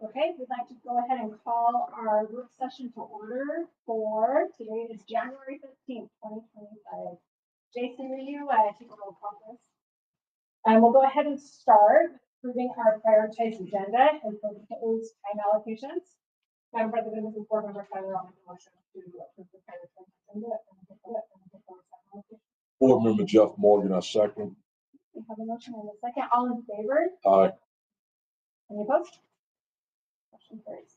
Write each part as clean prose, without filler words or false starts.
Okay, we'd like to go ahead and call our work session to order for today is January 15th, 2025. Jason, will you take a roll call, please? We'll go ahead and start approving our prioritized agenda and proposed time allocations. Madam President, this is Board Member Tyler. I'll make a motion to approve the prioritized agenda and proposed time allocation. Board Member Jeff Morgan, I second. We have a motion and a second. All in favor? Aye. Any opposed? Motion carries.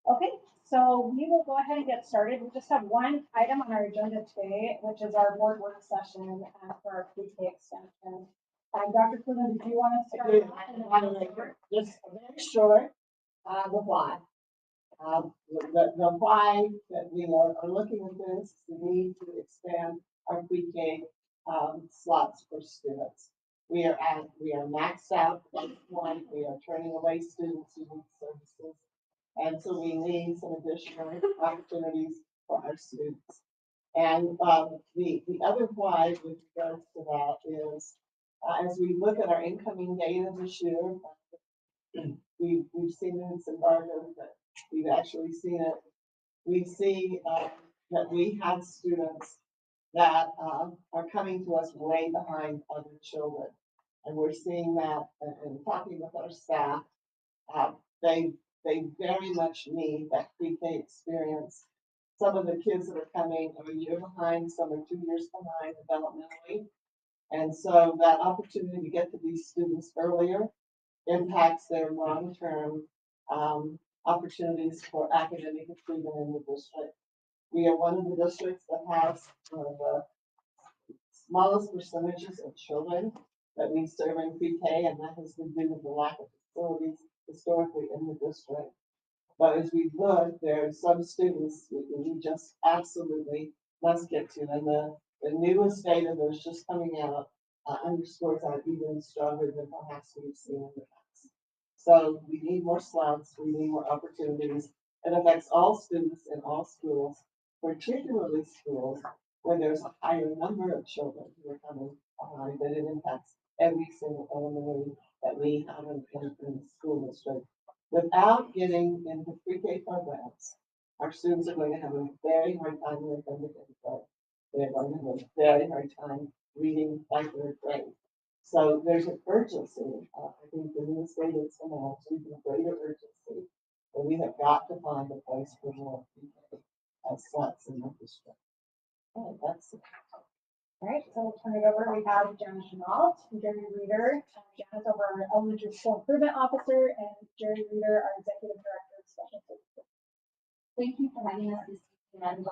Okay, so we will go ahead and get started. We just have one item on our agenda today, which is our board work session for our PreK extension. Dr. Cleveland, did you want to start? Just very short, the why. The why that we are looking at this, the need to expand our PreK slots for students. We are maxed out at this point. We are turning away students who need services. And so we need some additional opportunities for our students. And the other why with regards to that is, as we look at our incoming data this year, we've seen this embargo, but we've actually seen it. We see that we have students that are coming to us way behind other children. And we're seeing that and talking with our staff. They very much need that PreK experience. Some of the kids that are coming are a year behind, some are 2 years behind developmentally. And so that opportunity to get to these students earlier impacts their long-term opportunities for academic achievement in the district. We are one of the districts that has one of the smallest percentages of children that we serve in PreK, and that has been due to the lack of facilities historically in the district. But as we look, there are some students we just absolutely must get to, and the newest data that's just coming out underscores that even stronger than perhaps we've seen in the past. So we need more slots, we need more opportunities. It affects all students in all schools, particularly schools where there's a higher number of children who are coming behind, but it impacts every single elementary that we have in the school district. Without getting into PreK programs, our students are going to have a very hard time with them. They're going to have a very hard time reading by third grade. So there's an urgency. I think the newest data is going to have even a greater urgency that we have got to find a place for more PreK slots in the district. Oh, that's it. All right, so we'll turn it over. We have Janice Chenault, Jerry Reeder, Janice over our Elementary School Improvement Officer, and Jerry Reeder, our Executive Director of Special Services. Thank you for having us this evening,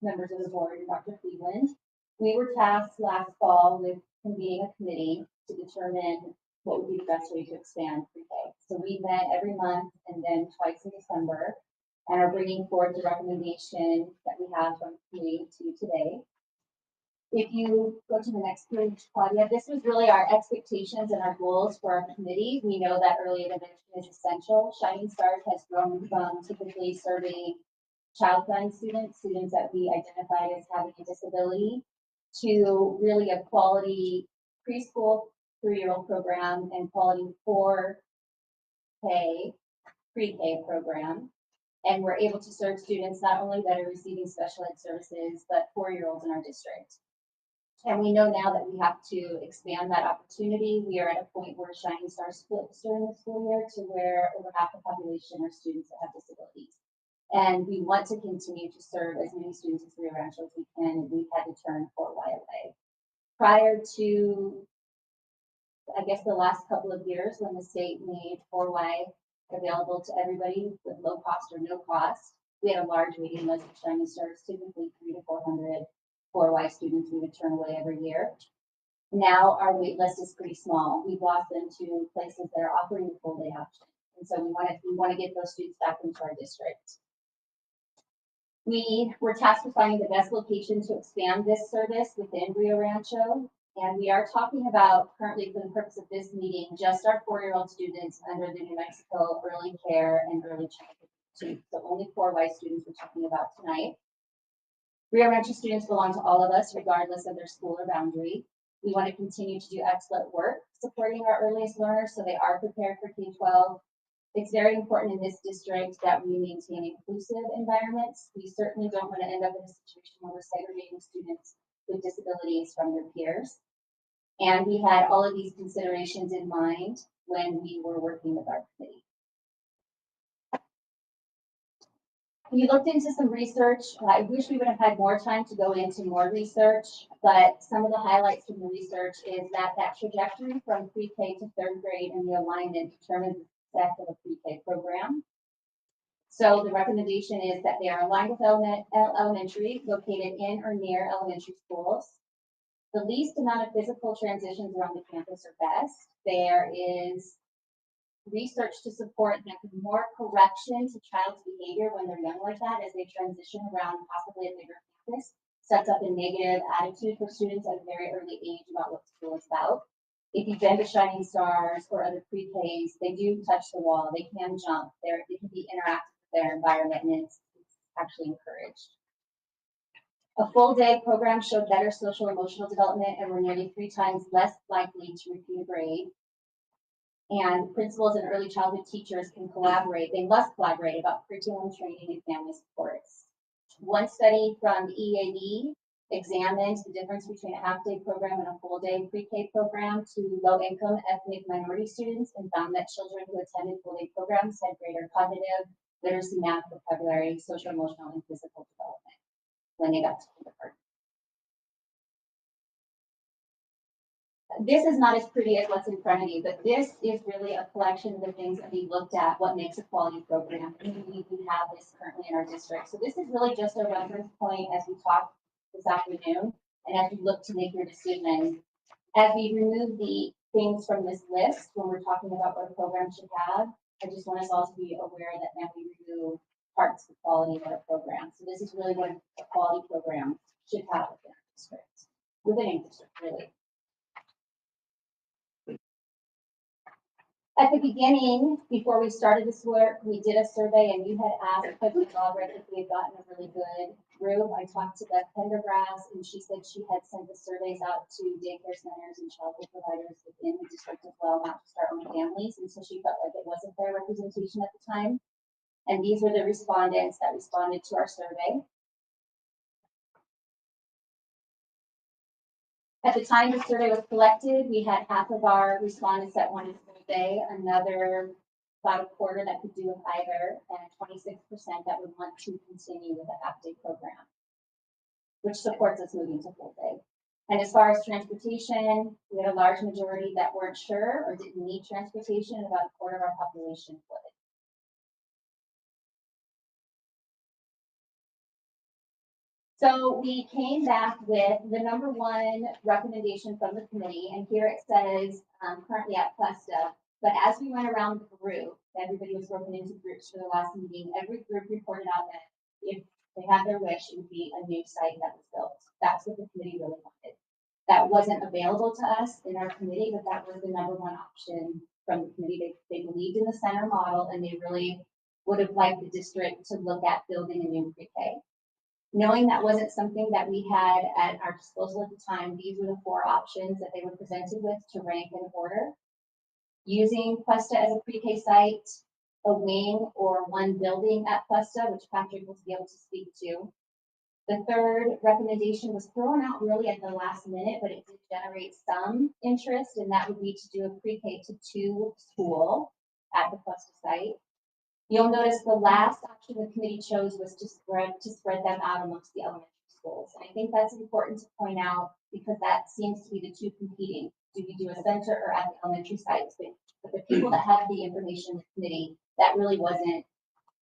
members of the board, and Dr. Cleveland. We were tasked last fall with convening a committee to determine what would be the best way to expand PreK. So we met every month and then twice in December, and are bringing forward the recommendation that we have from the committee to you today. If you go to the next page, Claudia, this was really our expectations and our goals for our committee. We know that early intervention is essential. Shining Stars has grown from typically serving child fund students that we identify as having a disability, to really a quality preschool 3-year-old program and quality 4K pre-K program. And we're able to serve students not only that are receiving special ed services, but 4-year-olds in our district. And we know now that we have to expand that opportunity. We are at a point where Shining Stars splits during the school year to where over half the population are students that have disabilities. And we want to continue to serve as many students as Rancho as we can. We've had to turn 4Y away. Prior to, I guess, the last couple of years when the state made 4Y available to everybody with low cost or no cost, we had a large waiting list of Shining Stars, typically 300 to 400 4Y students we would turn away every year. Now our wait list is pretty small. We've lost them to places that are offering the full day option. And so we want to get those students back into our district. We were tasked with finding the best location to expand this service within Rio Rancho. And we are talking about currently, for the purpose of this meeting, just our 4-year-old students under the New Mexico Early Care and Early Childhood. So only 4Y students we're talking about tonight. Rio Rancho students belong to all of us, regardless of their school or boundary. We want to continue to do excellent work supporting our earliest learners so they are prepared for K-12. It's very important in this district that we maintain inclusive environments. We certainly don't want to end up in a situation where we're segregating students with disabilities from their peers. And we had all of these considerations in mind when we were working with our committee. We looked into some research. I wish we would have had more time to go into more research, but some of the highlights from the research is that trajectory from pre-K to third grade and the alignment determines the success of a pre-K program. So the recommendation is that they are aligned with elementary, located in or near elementary schools. The least amount of physical transitions around the campus are best. There is research to support that more correction to child's behavior when they're young like that as they transition around possibly a bigger campus sets up a negative attitude for students at a very early age about what school is about. If you've been to Shining Stars or other pre-Ks, they do touch the wall, they can jump, they can be interactive with their environment, and it's actually encouraged. A full day program showed better social emotional development and were nearly 3 times less likely to repeat a grade. And principals and early childhood teachers can collaborate. They must collaborate about curriculum training and family supports. One study from the EAB examined the difference between a half-day program and a full-day pre-K program to low-income ethnic minority students and found that children who attended full-day programs had greater cognitive, literacy, math, vocabulary, social, emotional, and physical development when they got to kindergarten. This is not as pretty as what's in front of you, but this is really a collection of the things that we looked at, what makes a quality program. And we have this currently in our district. So this is really just a reference point as we talk this afternoon and as we look to make your decision. As we remove the things from this list when we're talking about what a program should have, I just want us all to be aware that now we remove parts of the quality of our program. So this is really what a quality program should have within our district, within a district, really. At the beginning, before we started this work, we did a survey and you had asked quickly already if we had gotten a really good group. I talked to Beth Pendergrass and she said she had sent the surveys out to daycare centers and childcare providers within the district as well, not just our own families. And so she felt like it wasn't fair representation at the time. And these were the respondents that responded to our survey. At the time the survey was collected, we had half of our respondents that wanted full day, another about a quarter that could do with either, and 26% that would want to continue with a half-day program, which supports us moving to full day. And as far as transportation, we had a large majority that weren't sure or didn't need transportation, and about a quarter of our population would. So we came back with the number 1 recommendation from the committee, and here it says currently at Cuesta, but as we went around the group, everybody was broken into groups for the last meeting, every group reported out that if they had their wish, it would be a new site that was built. That's what the committee really wanted. That wasn't available to us in our committee, but that was the number 1 option from the committee. They believed in the center model, and they really would have liked the district to look at building a new pre-K. Knowing that wasn't something that we had at our disposal at the time, these were the 4 options that they were presented with to rank in order. Using Cuesta as a pre-K site, a wing or 1 building at Cuesta, which Patrick will be able to speak to. The third recommendation was thrown out really at the last minute, but it did generate some interest, and that would be to do a pre-K to 2 school at the Cuesta site. You'll notice the last option the committee chose was to spread them out amongst the elementary schools. And I think that's important to point out because that seems to be the 2 competing. Do we do a center or at the elementary sites? But the people that had the information in the committee, that really wasn't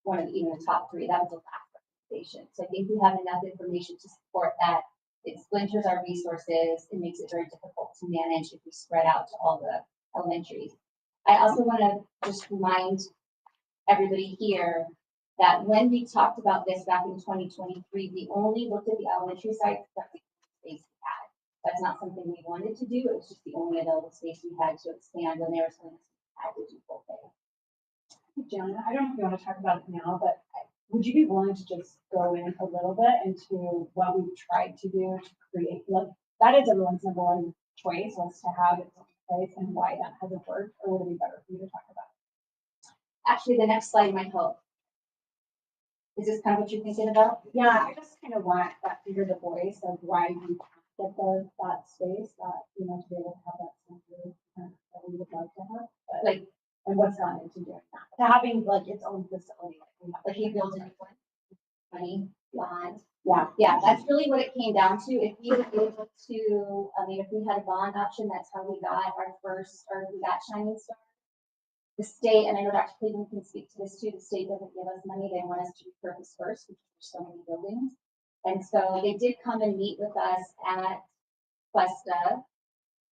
one of even the top 3. That was the last recommendation. So I think we have enough information to support that. It splinters our resources. It makes it very difficult to manage if we spread out to all the elementaries. I also want to just remind everybody here that when we talked about this back in 2023, we only looked at the elementary sites that the space we had. That's not something we wanted to do. It was just the only available space we had to expand when there was something we had to do full day. Jen, I don't know if you want to talk about it now, but would you be willing to just go in a little bit into what we've tried to do to create, like, that is everyone's number 1 choice was to have it in place and why that hasn't worked, or would it be better for you to talk about? Actually, the next slide might help. Is this kind of what you're thinking about? Yeah, I just kind of want that to hear the voice of why you get that space, that, you know, to be able to have that center that we would love to have, but Like, and what's gone into doing that. To having like its own facility. like he built a new one. Money, bond. Yeah. Yeah, that's really what it came down to. If we were able to, I mean, if we had a bond option, that's how we got our first, or we got Shining Star. The state, and I know Dr. Cleveland can speak to this too, the state doesn't give us money. They want us to repurpose first, because there's so many buildings. And so they did come and meet with us at Cuesta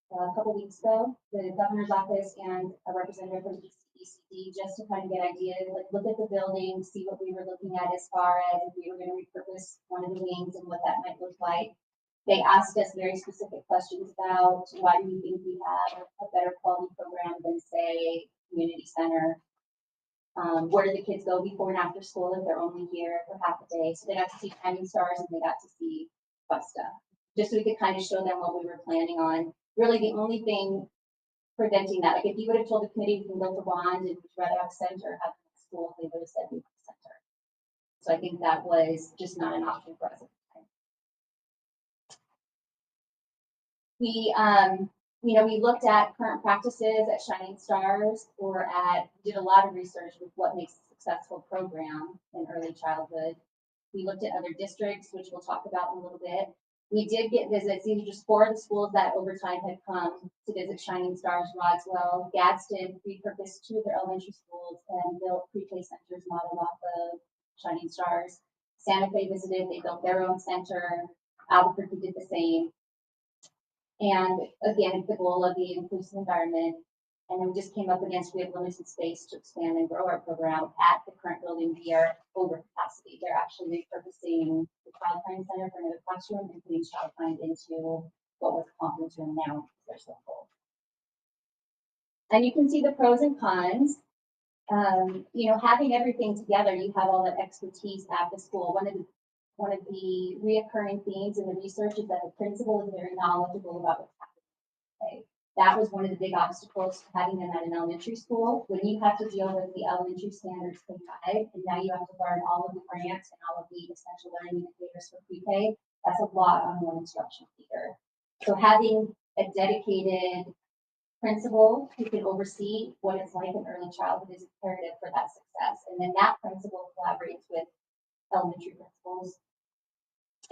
a couple weeks ago, the governor's office and a representative from ECD, just to kind of get ideas, like look at the building, see what we were looking at as far as if we were going to repurpose one of the wings and what that might look like. They asked us very specific questions about why do you think we have a better quality program than, say, community center. Where do the kids go before and after school if they're only here for half a day? So they got to see Shining Stars and they got to see Cuesta, just so we could kind of show them what we were planning on. Really, the only thing preventing that, like if you would have told the committee we can go to bond and we'd rather have center or have school, they would have said we want center. So I think that was just not an option for us at the time. We, you know, we looked at current practices at Shining Stars, or did a lot of research with what makes a successful program in early childhood. We looked at other districts, which we'll talk about in a little bit. We did get visits. These are just 4 of the schools that over time had come to visit Shining Stars. Roswell, Gadsden repurposed 2 of their elementary schools and built pre-K centers modeled off of Shining Stars. Santa Fe visited, they built their own center. Albuquerque did the same. And again, the goal of the inclusive environment. And then we just came up against, we have limited space to expand and grow our program at the current building. We are over capacity. They're actually repurposing the Child Find Center for another classroom and putting Child Find into what was a conference room now because they're so full. And you can see the pros and cons. You know, having everything together, you have all that expertise at the school. One of the reoccurring themes in the research is that the principal is very knowledgeable about what's happening. Okay. That was one of the big obstacles to having them at an elementary school. When you have to deal with the elementary standards K-5, and now you have to learn all of the grants and all of the essential learning indicators for pre-K, that's a lot on one instruction leader. So having a dedicated principal who can oversee what it's like in early childhood is imperative for that success. And then that principal collaborates with elementary principals.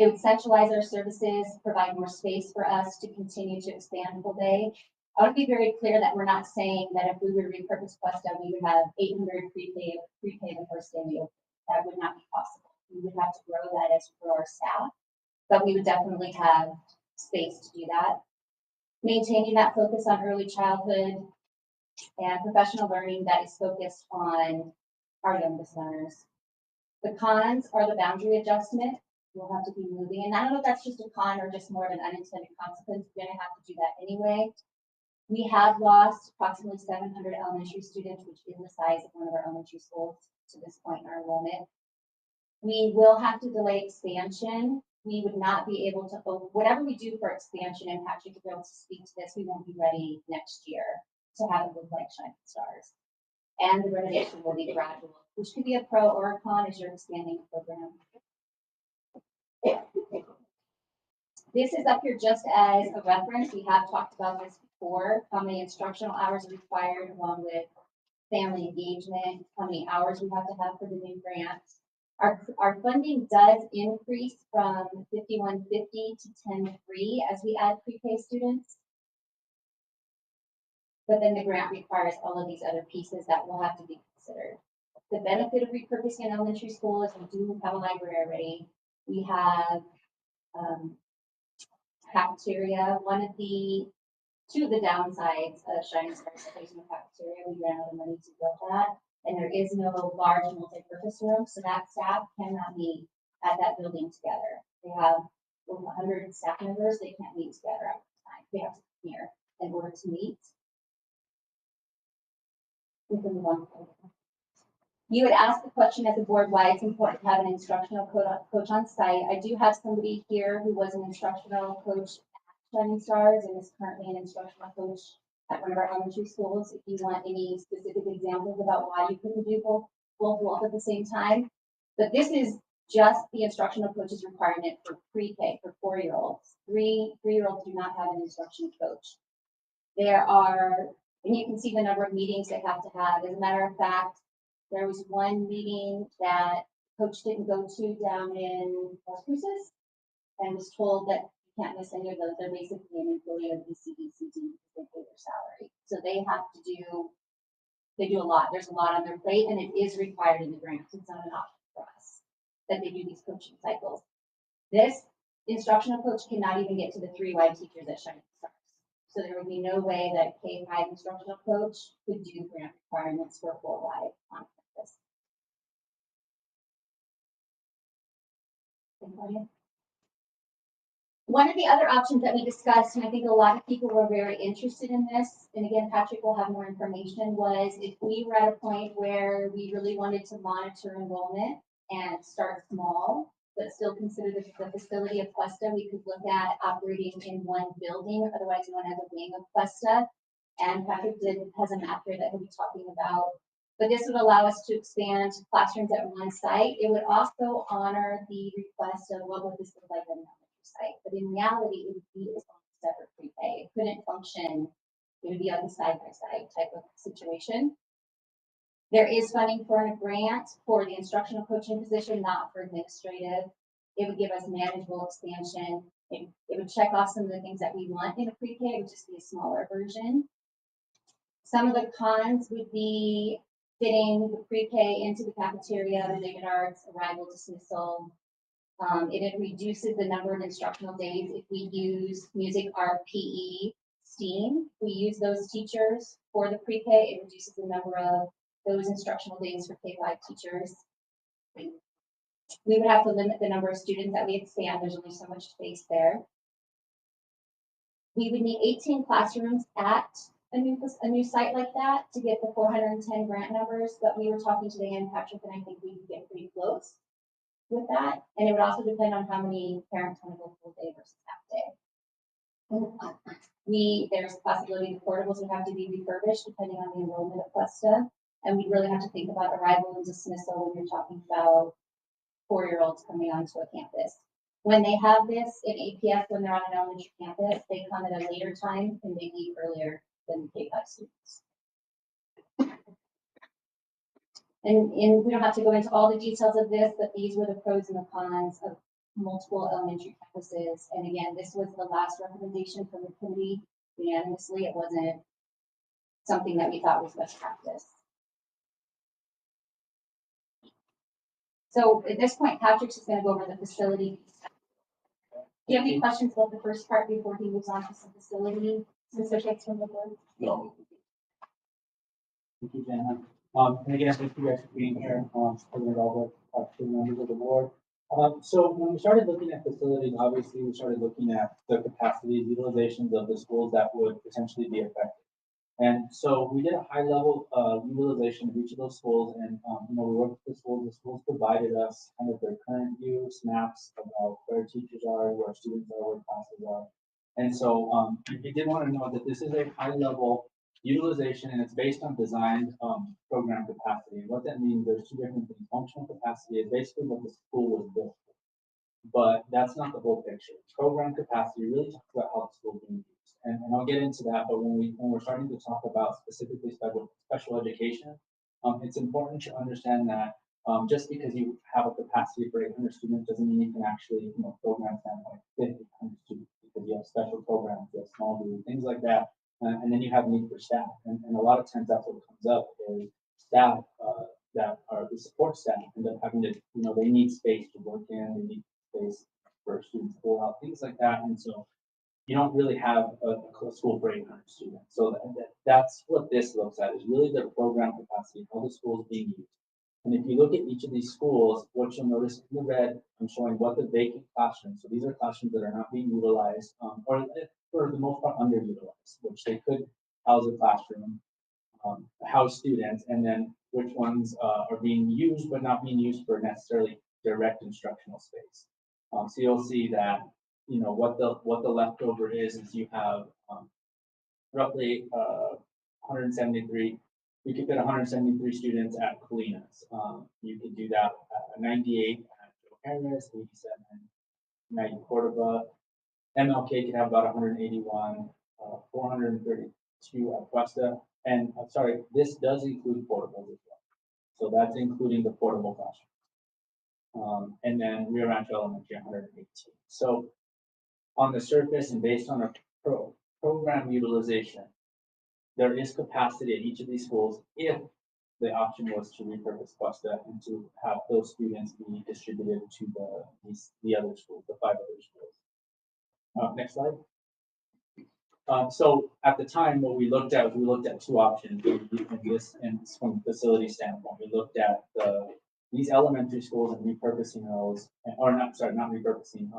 It would centralize our services, provide more space for us to continue to expand full day. I want to be very clear that we're not saying that if we were to repurpose Cuesta, we would have 800 pre-K the first day we open. That would not be possible. We would have to grow that as we grow our staff, but we would definitely have space to do that. Maintaining that focus on early childhood and professional learning that is focused on our youngest learners. The cons are the boundary adjustment. We'll have to be moving, and I don't know if that's just a con or just more of an unintended consequence. We're going to have to do that anyway. We have lost approximately 700 elementary students, which is the size of one of our elementary schools to this point in our enrollment. We will have to delay expansion. We would not be able to, whatever we do for expansion, and Patrick will be able to speak to this, we won't be ready next year to have it look like Shining Stars. And the renovation will be gradual, which could be a pro or a con as you're expanding the program. This is up here just as a reference. We have talked about this before, how many instructional hours are required along with family engagement, how many hours we have to have for the new grants. Our funding does increase from 5150 to 103 as we add pre-K students. But then the grant requires all of these other pieces that will have to be considered. The benefit of repurposing an elementary school is we do have a library already. We have cafeteria. Two of the downsides of Shining Stars is there's no cafeteria. We ran out of money to build that. And there is no large multi-purpose room, so that staff cannot meet at that building together. They have over 100 staff members. They can't meet together at the time. They have to come here in order to meet. We can move on. You would ask the question as a board why it's important to have an instructional coach on site. I do have somebody here who was an instructional coach at Shining Stars and is currently an instructional coach at one of our elementary schools if you want any specific examples about why you couldn't do both at the same time. But this is just the instructional coach's requirement for pre-K for 4-year-olds. Three-year-olds do not have an instructional coach. There are, and you can see the number of meetings they have to have. As a matter of fact, there was one meeting that coach didn't go to down in Las Cruces and was told that you can't miss any of those. They're basically an employee of ECDCD because they pay their salary. So they do a lot. There's a lot on their plate, and it is required in the grant. It's not an option for us that they do these coaching cycles. This instructional coach cannot even get to the 3Y teachers at Shining Stars. So there would be no way that K-5 instructional coach could do grant requirements for 4Y on campus. Anybody? One of the other options that we discussed, and I think a lot of people were very interested in this, and again, Patrick will have more information, was if we were at a point where we really wanted to monitor enrollment and start small, but still consider the facility of Cuesta, we could look at operating in one building, otherwise known as a wing of Cuesta. And Patrick has a map here that he'll be talking about. But this would allow us to expand classrooms at one site. It would also honor the request of what would this look like on another site. But in reality, it would be its own separate pre-K. It couldn't function. It would be like a side-by-side type of situation. There is funding for a grant for the instructional coaching position, not for administrative. It would give us manageable expansion. It would check off some of the things that we want in a pre-K. It would just be a smaller version. Some of the cons would be fitting the pre-K into the cafeteria, related arts, arrival, dismissal. It reduces the number of instructional days if we use music, art, PE, STEAM. We use those teachers for the pre-K. It reduces the number of those instructional days for K-5 teachers. We would have to limit the number of students that we expand. There's only so much space there. We would need 18 classrooms at a new site like that to get the 410 grant numbers, but we were talking today, and Patrick and I think we could get pretty close with that. And it would also depend on how many parents want to go full day versus half day. There's a possibility the portables would have to be refurbished depending on the enrollment of Cuesta. And we really have to think about arrival and dismissal when you're talking about 4-year-olds coming onto a campus. When they have this in APS, when they're on an elementary campus, they come at a later time and they leave earlier than K-5 students. And we don't have to go into all the details of this, but these were the pros and the cons of multiple elementary campuses. And again, this was the last recommendation from the committee unanimously. It wasn't something that we thought was best practice. So at this point, Patrick's just going to go over the facility. Do you have any questions about the first part before he moves on to some facility specifics from the board? No. Thank you, Jenna. And again, thank you guys for being here, supporting all the members of the board. So when we started looking at facilities, obviously we started looking at the capacity utilizations of the schools that would potentially be affected. And so we did a high level utilization of each of those schools, and we worked with the schools. The schools provided us kind of their current view, snaps about where teachers are, where students are, where classes are. And so we did want to know that this is a high level utilization, and it's based on designed program capacity. And what that means, there's two different things. Functional capacity is basically what the school was built for, but that's not the whole picture. Program capacity really talks about how the school is being used. And I'll get into that, but when we're starting to talk about specifically special education, it's important to understand that just because you have a capacity for 800 students doesn't mean you can actually, program standpoint 50, 100 students, because you have special programs, you have small groups, things like that. And then you have need for staff. And a lot of times that's what comes up is staff that are the support staff end up having to, they need space to work in, they need space for students to go out, things like that. And so you don't really have a school for 800 students. So that's what this looks at, is really the program capacity, how the school is being used. And if you look at each of these schools, what you'll notice in the red, I'm showing what the vacant classrooms. So these are classrooms that are not being utilized, or for the most part underutilized, which they could house a classroom, house students, and then which ones are being used but not being used for necessarily direct instructional space. So you'll see that what the leftover is you have roughly, 173, we could fit 173 students at Colinas. You could do that at 98 at Joe Harris, 87 Maggie Cordova. MLK could have about 181, 432 at Cuesta. And I'm sorry, this does include portables as well. So that's including the portable classroom. And then Rio Rancho Elementary, 118. So on the surface and based on our program utilization, there is capacity at each of these schools if the option was to repurpose Cuesta and to have those students be distributed to the other schools, the 5 other schools. Next slide. So at the time, what we looked at was we looked at 2 options and from a facility standpoint. We looked at these elementary schools and repurposing those, or not repurposing,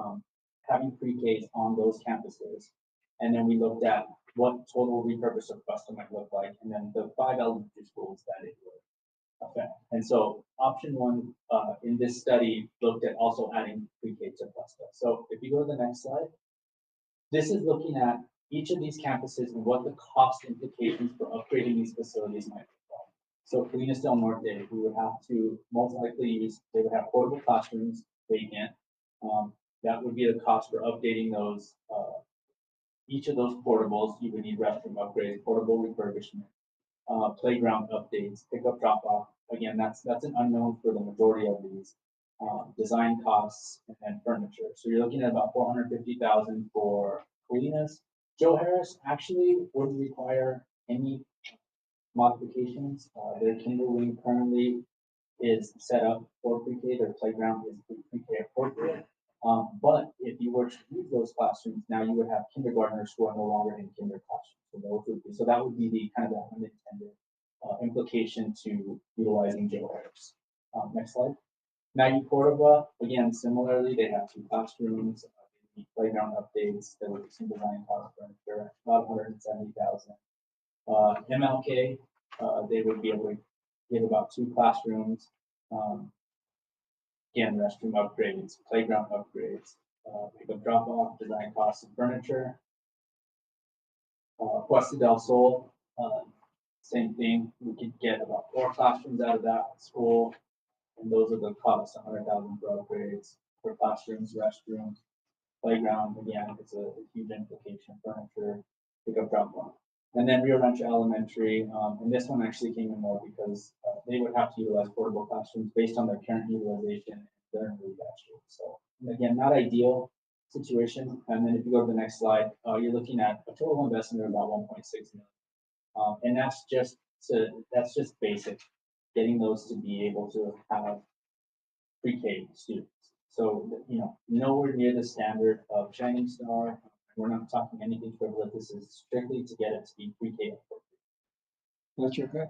having pre-Ks on those campuses. And then we looked at what total repurpose of Cuesta might look like, and then the 5 elementary schools that it would affect. And so option 1 in this study looked at also adding pre-K to Cuesta. So if you go to the next slide, this is looking at each of these campuses and what the cost implications for upgrading these facilities might be. So Colinas del Norte, we would have to most likely use, they would have portable classrooms vacant. That would be the cost for updating those. Each of those portables, you would need restroom upgrades, portable refurbishment, playground updates, pickup drop off. Again, that's an unknown for the majority of these. Design costs and furniture. So you're looking at about $450,000 for Colinas. Joe Harris actually wouldn't require any modifications. Their kinder wing currently is set up for pre-K. Their playground is pre-K appropriate. But if you were to use those classrooms, now you would have kindergartners who are no longer in kinder classrooms. So that would be the kind of the unintended implication to utilizing Joe Harris. Next slide. Maggie Cordova, again, similarly, they have 2 classrooms, playground updates, there would be some design cost furniture, about 170,000. MLK, they would be able to give about 2 classrooms. Again, restroom upgrades, playground upgrades, pickup drop off, design costs and furniture. Cuesta del Sol, same thing, we could get about 4 classrooms out of that school. And those are the costs, 100,000 for upgrades, for classrooms, restrooms, playground, again, it's a huge implication, furniture, pickup drop off. And then Rio Rancho Elementary, and this one actually came in more because they would have to utilize portable classrooms based on their current utilization. They're in really bad shape. So again, not ideal situation. And then if you go to the next slide, you're looking at a total investment of about 1.6 million. And that's just basic, getting those to be able to have pre-K students. So, nowhere near the standard of Shining Star. We're not talking anything frivolous. This is strictly to get it to be pre-K appropriate. That's okay.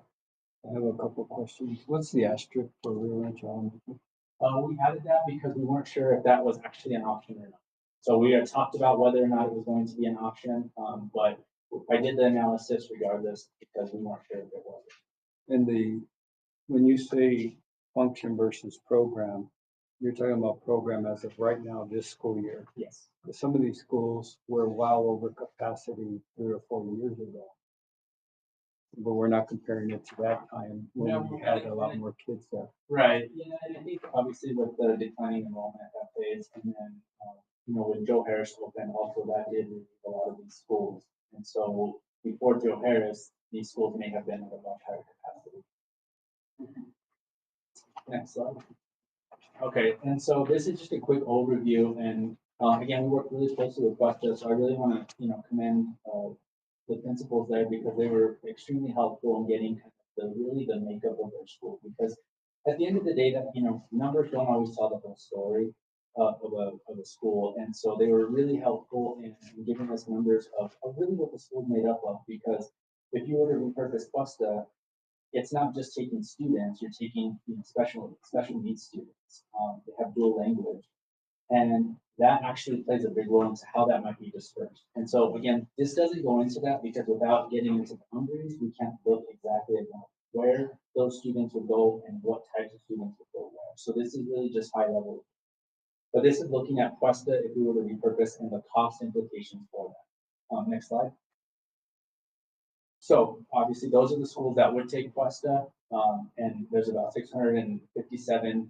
I have a couple of questions. What's the asterisk for Rio Rancho Elementary? We added that because we weren't sure if that was actually an option or not. So we had talked about whether or not it was going to be an option, but I did the analysis regardless because we weren't sure if it was. And when you say function versus program, you're talking about program as of right now, this school year. Yes. Some of these schools were well over capacity 3 or 4 years ago. But we're not comparing it to that time when No, we had a lot more kids there. Right. Yeah, and I think obviously with the declining enrollment at that phase, and then when Joe Harris opened, also that did relieve a lot of these schools. And so before Joe Harris, these schools may have been at a much higher capacity. Next slide. Okay, and so this is just a quick overview, and again, we work really closely with Cuesta, so I really want to commend the principals there because they were extremely helpful in getting the makeup of their school. Because at the end of the day, that numbers don't always tell the whole story of a school, and so they were really helpful in giving us numbers of really what the school made up of. Because if you were to repurpose Cuesta, it's not just taking students, you're taking special needs students. They have dual language. And that actually plays a big role into how that might be dispersed. And so again, this doesn't go into that because without getting into boundaries, we can't look exactly at where those students would go and what types of students would go where. So this is really just high level. But this is looking at Cuesta if we were to repurpose and the cost implications for that. Next slide. So obviously, those are the schools that would take Cuesta, and there's about 657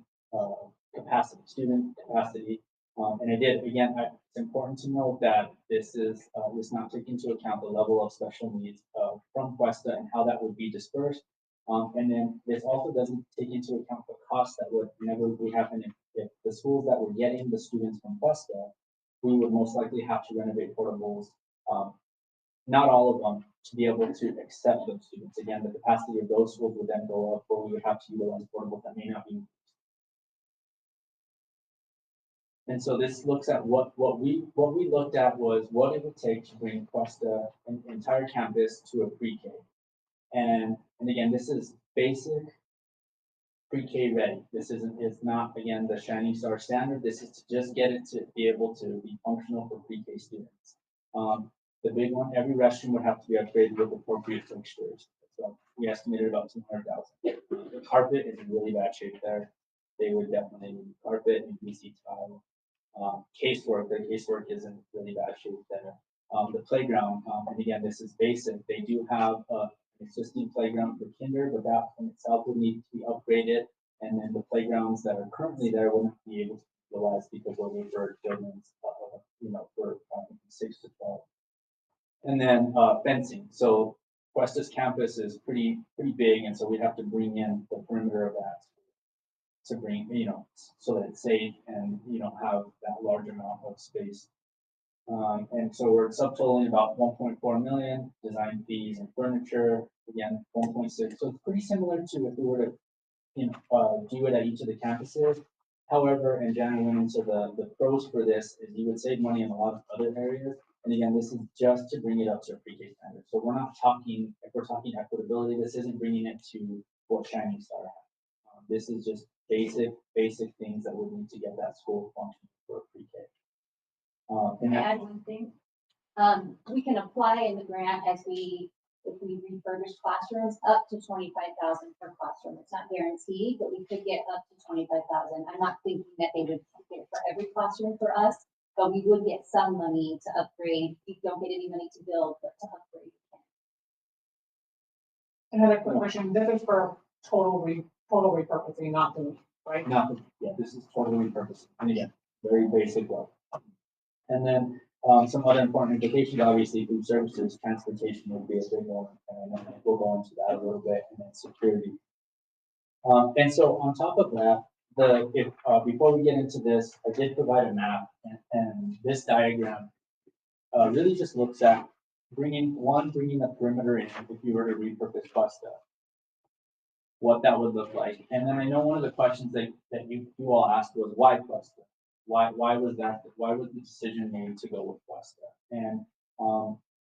capacity, student capacity. And it's important to note that this does not take into account the level of special needs from Cuesta and how that would be dispersed. And then this also doesn't take into account the cost that would inevitably happen if the schools that were getting the students from Cuesta, we would most likely have to renovate portables, not all of them, to be able to accept those students. Again, the capacity of those schools would then go up, or we would have to utilize portables that may not be. And so this looks at what we looked at was what it would take to bring Cuesta, an entire campus, to a pre-K. And again, this is basic pre-K ready. It's not, again, the Shining Star standard. This is to just get it to be able to be functional for pre-K students. The big one, every restroom would have to be upgraded with appropriate fixtures. So we estimated about 200,000. The carpet is in really bad shape there. They would definitely need carpet and PVC tile. Their casework is in really bad shape there. The playground, and again, this is basic. They do have an existing playground for kinder, but that in itself would need to be upgraded. And then the playgrounds that are currently there wouldn't be able to be utilized because we're for children, for 6 to 12. And then fencing. So Cuesta's campus is pretty big, and so we have to bring in the perimeter of that to bring, so that it's safe and have that large amount of space. And so we're subtotaling about 1.4 million, design fees and furniture, again, 1.6. So it's pretty similar to if we were to, do it at each of the campuses. However, and Janet went into the pros for this is you would save money in a lot of other areas. And again, this is just to bring it up to a pre-K standard. So we're not talking, if we're talking equitability, this isn't bringing it to what Shining Star has. This is just basic things that we need to get that school functioning for pre-K. Can I add one thing? We can apply in the grant if we refurbish classrooms up to 25,000 per classroom. It's not guaranteed, but we could get up to 25,000. I'm not thinking that they would get it for every classroom for us, but we would get some money to upgrade. We don't get any money to build, but to upgrade. Another quick question, this is for total repurposing, not the, right? This is totally repurposed. And again, very basic level. And then some other important implications, obviously, food services, transportation would be a big one, and we'll go into that a little bit, and then security. And so on top of that, before we get into this, I did provide a map, and this diagram really just looks at bringing the perimeter in if you were to repurpose Cuesta, what that would look like. And then I know one of the questions that you all asked was why Cuesta? Why was the decision made to go with Cuesta? And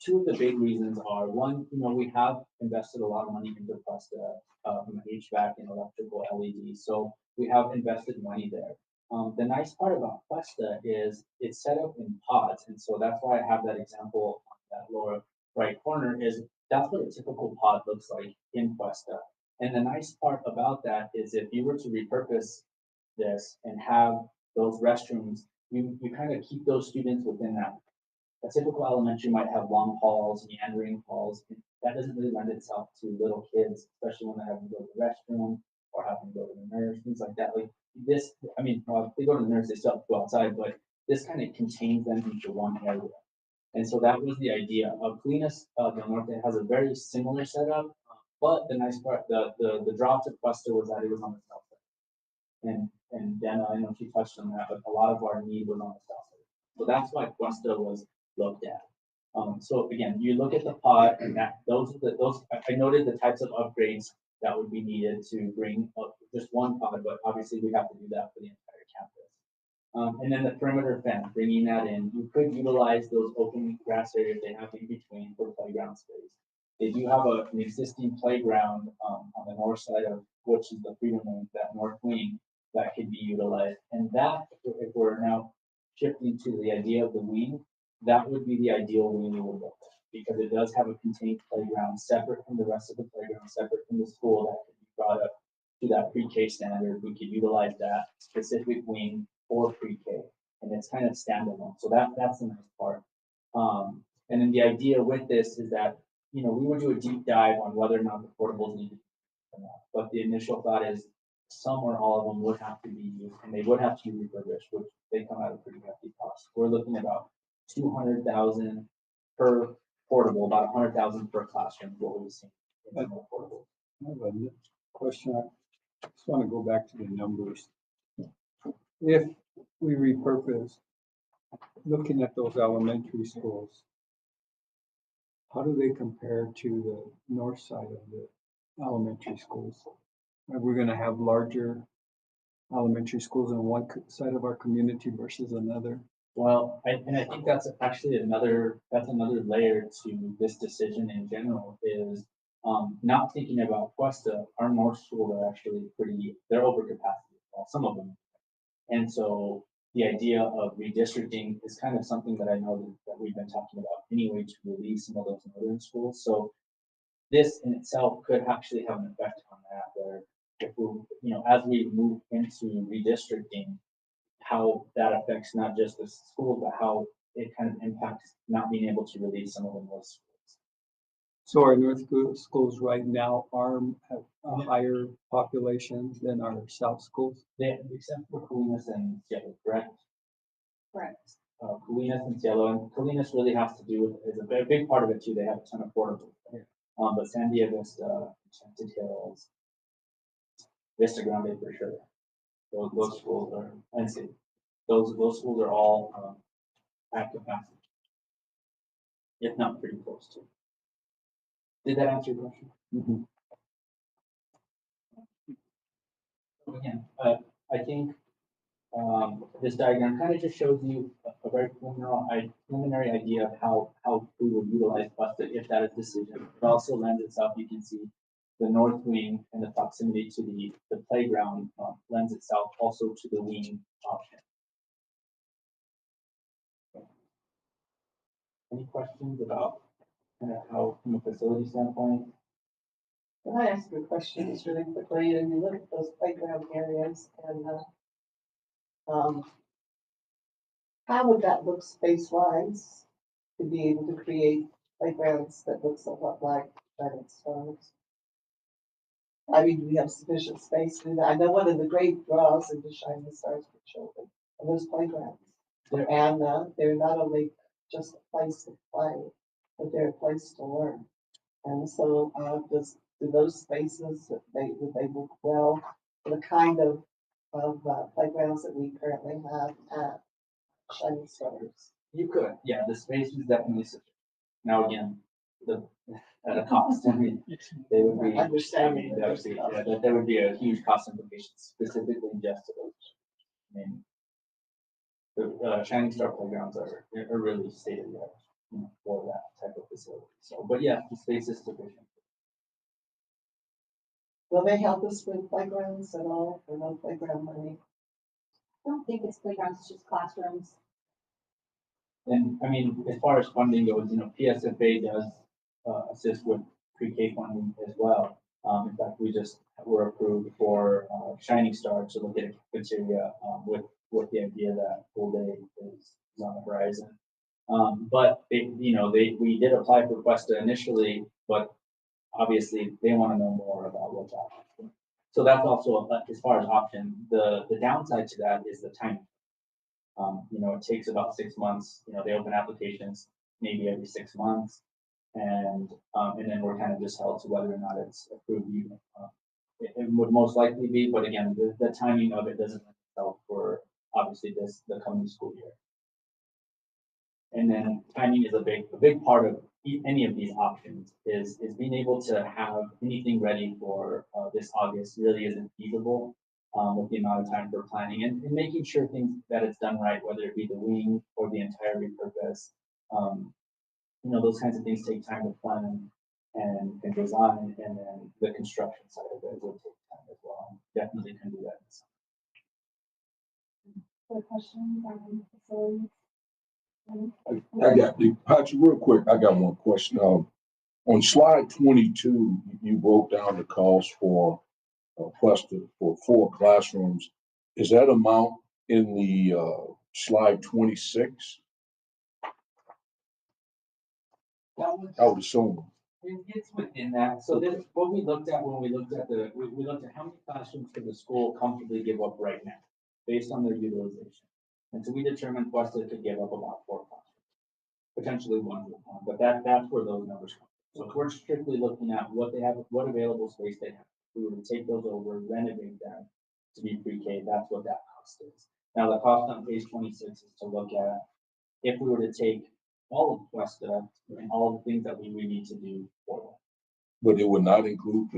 two of the big reasons are, one, we have invested a lot of money into Cuesta from HVAC and electrical LED, so we have invested money there. The nice part about Cuesta is it's set up in pods, and so that's why I have that example on that lower right corner. Is that's what a typical pod looks like in Cuesta. And the nice part about that is if you were to repurpose this and have those restrooms, you kind of keep those students within that. A typical elementary might have long halls, meandering halls. That doesn't really lend itself to little kids, especially when they're having to go to the restroom or having to go to the nurse, things like that. Like this, if they go to the nurse, they still have to go outside, but this kind of contains them into one area. And so that was the idea of Colinas del Norte has a very similar setup, but the nice part, the draw to Cuesta was that it was on the south side. And Dana, I know she touched on that, but a lot of our need was on the south side. So that's why Cuesta was looked at. So again, you look at the pod, and I noted the types of upgrades that would be needed to bring up just one pod, but obviously we have to do that for the entire campus. And then the perimeter fence, bringing that in, you could utilize those open grass areas they have in between for playground space. They do have an existing playground on the north side of which is the Freedom Wing, that north wing that could be utilized. And that, if we're now shifting to the idea of the wing, that would be the ideal wing we would look at, because it does have a contained playground separate from the rest of the playground, separate from the school, that could be brought up to that pre-K standard. We could utilize that specific wing for pre-K, and it's kind of standalone. So that's the nice part. And then the idea with this is that, we would do a deep dive on whether or not the portables need to be or not. But the initial thought is some or all of them would have to be used and they would have to be refurbished, which they come at a pretty hefty cost. We're looking at about 200,000 per portable, about 100,000 per classroom, what we've seen in the portable. I have a question. I just want to go back to the numbers. If we repurpose, looking at those elementary schools, how do they compare to the north side of the elementary schools? Are we going to have larger elementary schools on one side of our community versus another? Well, I think that's actually another layer to this decision in general is not thinking about Cuesta. Our north schools are actually they're over capacity, well, some of them. And so the idea of redistricting is kind of something that I know that we've been talking about anyway to release some of those northern schools. So this in itself could actually have an effect on that, where if we, as we move into redistricting, how that affects not just the school, but how it kind of impacts not being able to release some of the north schools. So our north schools right now have a higher population than our south schools? Except for Colinas and Cielo, correct? Correct. Colinas and Cielo, and Colinas really has to do with, is a big part of it too, they have a ton of portables. But Sandia Vista, Enchanted Hills, Vista Grande for sure. Those schools are, and see, those schools are all at capacity, if not pretty close to. Did that answer your question? Mm-hmm. Again, I think this diagram kind of just shows you a very preliminary idea of how we would utilize Cuesta if that is decision. It also lends itself, you can see the north wing and the proximity to the playground lends itself also to the wing option. Any questions about kind of how, from a facility standpoint? Can I ask you a question just really quickly? And you look at those playground areas and, how would that look space-wise to be able to create playgrounds that look somewhat like Shining Stars? I mean, do we have sufficient space to do that? I know one of the great draws into Shining Stars for children are those playgrounds. And they're not only just a place to play, but they're a place to learn. And so do those spaces, would they work well for the kind of playgrounds that we currently have at Shining Stars? You could, yeah, the space is definitely sufficient. Now again, at a cost, I mean, they would be, that would be a huge cost implication specifically just to those. I mean, the Shining Star playgrounds are really state of the art, for that type of facility. So, but yeah, the space is sufficient. Will they help us with playgrounds at all, or no playground money? I don't think it's playgrounds, it's just classrooms. And I mean, as far as funding goes, PSFA does assist with pre-K funding as well. In fact, we just were approved for Shining Star to look at a cafeteria with the idea that full day is on the horizon. But we did apply for Cuesta initially, but obviously they want to know more about what's happening. So that's also as far as option. The downside to that is the timing. It takes about 6 months. They open applications maybe every 6 months, and then we're kind of just held to whether or not it's approved. It would most likely be, but again, the timing of it doesn't help for obviously the coming school year. And then timing is a big part of any of these options. Is being able to have anything ready for this August really isn't feasible. With the amount of time for planning and making sure that it's done right, whether it be the wing or the entire repurpose. Those kinds of things take time to plan and design, and then the construction side of it will take time as well. Definitely can do that. Other questions on facilities? I got Patrick, real quick. I got one question. On slide 22, you broke down the cost for Cuesta for 4 classrooms. Is that amount in the slide 26? I would assume. It's within that, so this, what we looked at when we looked at we looked at how many classrooms could the school comfortably give up right now, based on their utilization. And so we determined Westlake could give up about 4 classrooms, potentially one, but that's where those numbers come. So if we're strictly looking at what they have, what available space they have. We were to take those over, renovate them to be pre-K, that's what that cost is. Now, the cost on page 26 is to look at, if we were to take all of Westlake and all of the things that we would need to do for them. But it would not include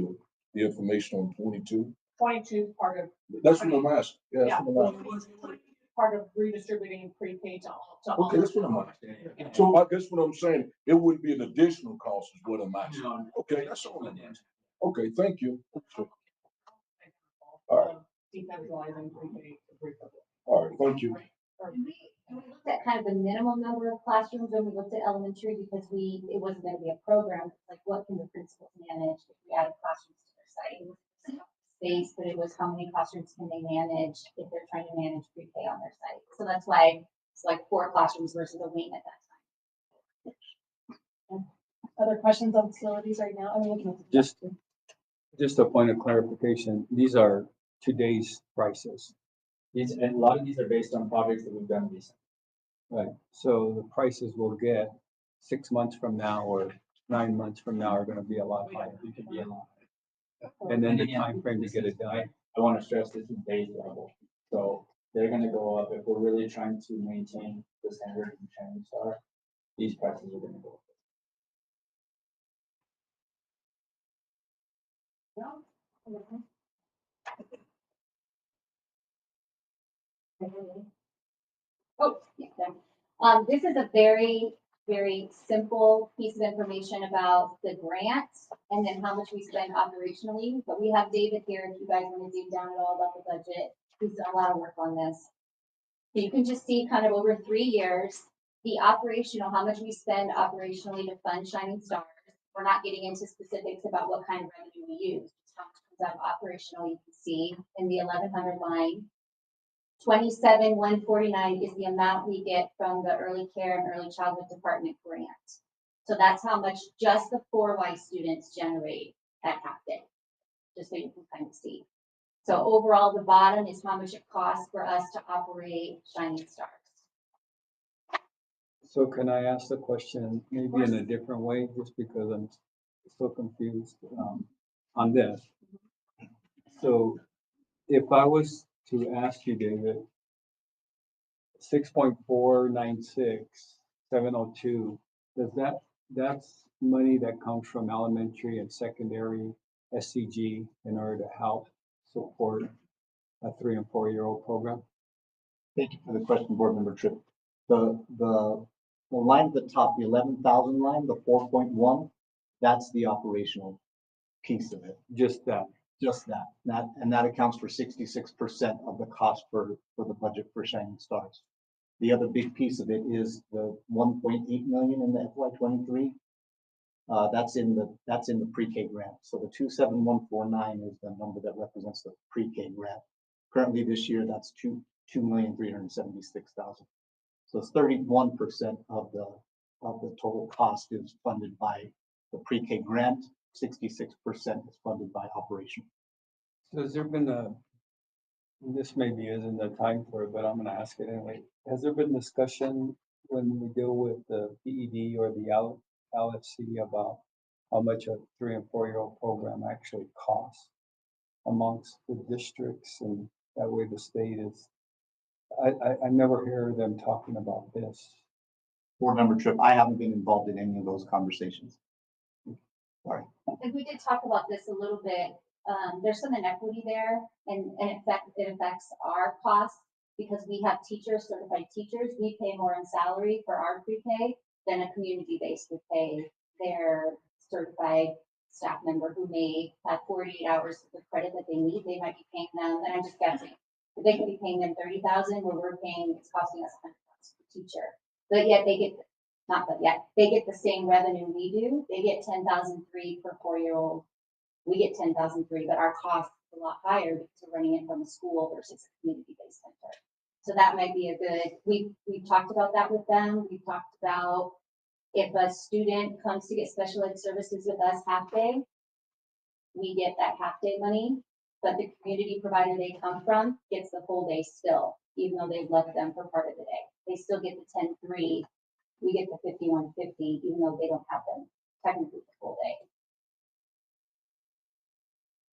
the information on 22. 22 is part of. That's what I'm asking. Yeah, Yeah, that's what I'm asking. part of redistributing pre-K to all. Okay, that's what I'm asking. So I guess what I'm saying, it wouldn't be an additional cost is what I'm asking. No. Okay, that's all I'm asking. Okay, thank you. All right. Decentralizing pre-K to pre-K. All right, thank you. And we looked at kind of the minimum number of classrooms when we looked at elementary because it wasn't gonna be a program. It's like, what can the principals manage if we added classrooms to their site? It wasn't space, but it was how many classrooms can they manage if they're trying to manage pre-K on their site. So that's why it's like 4 classrooms versus a wing at that time. Other questions on facilities right now? I'm looking at the. Just a point of clarification, these are today's prices, These, and a lot of these are based on projects that we've done recently. right? So the prices we'll get 6 months from now or 9 months from now are gonna be a lot higher. It could be a lot. And then the again, time frame to this get is- it done. I want to stress this is base level. So they're gonna go up if we're really trying to maintain the standard in Shining Star. These prices are gonna go up. Oh, yeah, there. This is a very, very simple piece of information about the grant and then how much we spend operationally. But we have David here if you guys want to dig down at all about the budget. He's done a lot of work on this. So you can just see kind of over 3 years, the operational, how much we spend operationally to fund Shining Stars. We're not getting into specifics about what kind of revenue we use, just how much comes out of operational, you can see in the 1100 line. 27,149 is the amount we get from the early care and early childhood department grant. So that's how much just the 4Y students generate at half day, just so you can kind of see. So overall, the bottom is how much it costs for us to operate Shining Stars. So can I ask the question maybe in a different way, just because I'm so confused on this? So if I was to ask you, David, 6.496702, that's money that comes from elementary and secondary SCG in order to help support a 3 and 4 year old program? Thank you for the question, Board Member Tripp. The line at the top, the 11,000 line, the 4.1, that's the operational piece of it. Just that. Just that. And that accounts for 66% of the cost for the budget for Shining Stars. The other big piece of it is the 1.8 million in the FY23. That's in the pre-K grant. So the 27149 is the number that represents the pre-K grant. Currently this year, that's 2,376,000. So it's 31% of the total cost is funded by the pre-K grant. 66% is funded by operation. So has there been this maybe isn't the time for it, but I'm gonna ask it anyway. Has there been discussion when we deal with the PED or the LFC about how much a 3 and 4 year old program actually costs amongst the districts, and that way the state is, I never hear them talking about this. Board Member Tripp, I haven't been involved in any of those conversations. Sorry. And we did talk about this a little bit. There's some inequity there, and in fact, it affects our costs because we have teachers, certified teachers. We pay more in salary for our pre-K than a community-based would pay their certified staff member who may have 48 hours of credit that they need. They might be paying them, and I'm just guessing, but they could be paying them 30,000, where we're paying, it's costing us 100 bucks per teacher. But yet they get, they get the same revenue we do. They get 10,003 per 4 year old. We get 10,003, but our cost is a lot higher because we're running it from a school versus a community-based center. So that might be a good, we've talked about that with them. We've talked about If a student comes to get special ed services with us half day, we get that half day money, but the community provider they come from gets the full day still, even though they've left them for part of the day. They still get the 10-3. We get the 51-50, even though they don't have them technically the full day.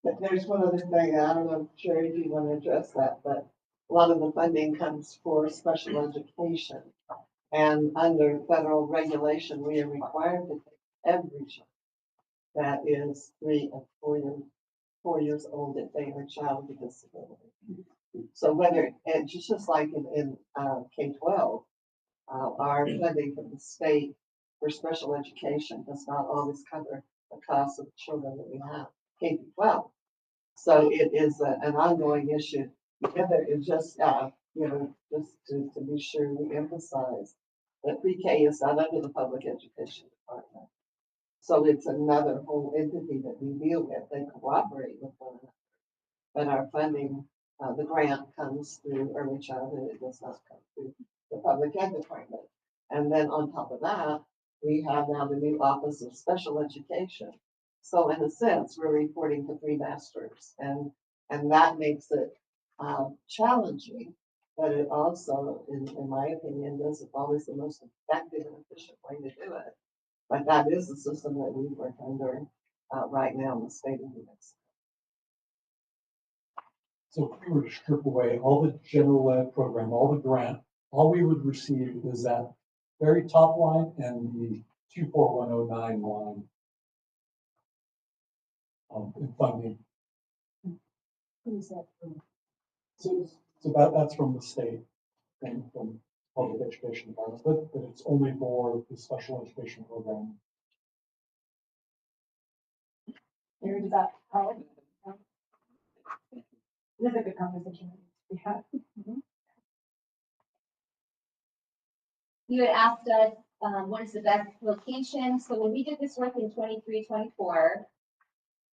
But there's one other thing, I don't know, Sherry, if you want to address that, but a lot of the funding comes for special education. And under federal regulation, we are required to take every child that is 3 and 4 years old if they are a child with disability. So whether, and just like in K-12, our funding from the state for special education does not always cover the cost of the children that we have, K-12. So it is an ongoing issue. Whether it's just, just to be sure we emphasize that PreK is not under the public education department. So it's another whole entity that we deal with. They cooperate with one another. But our funding, the grant comes through early childhood. It does not come through the public ed department. And then on top of that, we have now the new Office of Special Education. So in a sense, we're reporting to 3 masters, and that makes it challenging, but it also, in my opinion, isn't always the most effective and efficient way to do it. But that is the system that we work under right now in the state of New Mexico. So if we were to strip away all the general ed program, all the grant, all we would receive is that very top line and the 24109 line in funding. So that's from the state and from public education department, but it's only for the special education program. Here, does that help? This is a good conversation we had. You had asked us, what is the best location? So when we did this work in 23-24,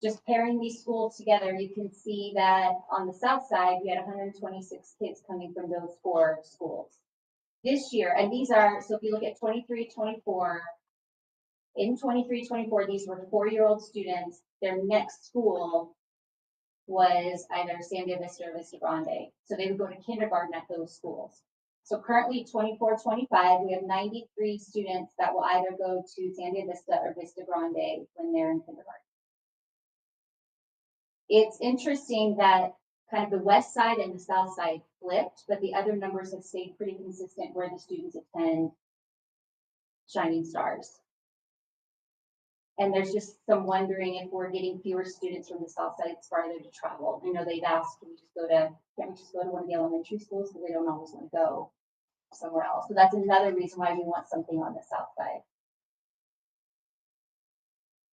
just pairing these schools together, you can see that on the south side, we had 126 kids coming from those 4 schools. This year, and these are, so if you look at 23-24, in 23-24, these were 4-year-old students. Their next school was either Sandia Vista or Vista Grande. So they would go to kindergarten at those schools. So currently 24-25, we have 93 students that will either go to Sandia Vista or Vista Grande when they're in kindergarten. It's interesting that kind of the west side and the south side flipped, but the other numbers have stayed pretty consistent where the students attend Shining Stars. And there's just some wondering if we're getting fewer students from the south side, it's farther to travel. I know they've asked, can't we just go to one of the elementary schools, because they don't always want to go somewhere else. So that's another reason why we want something on the south side.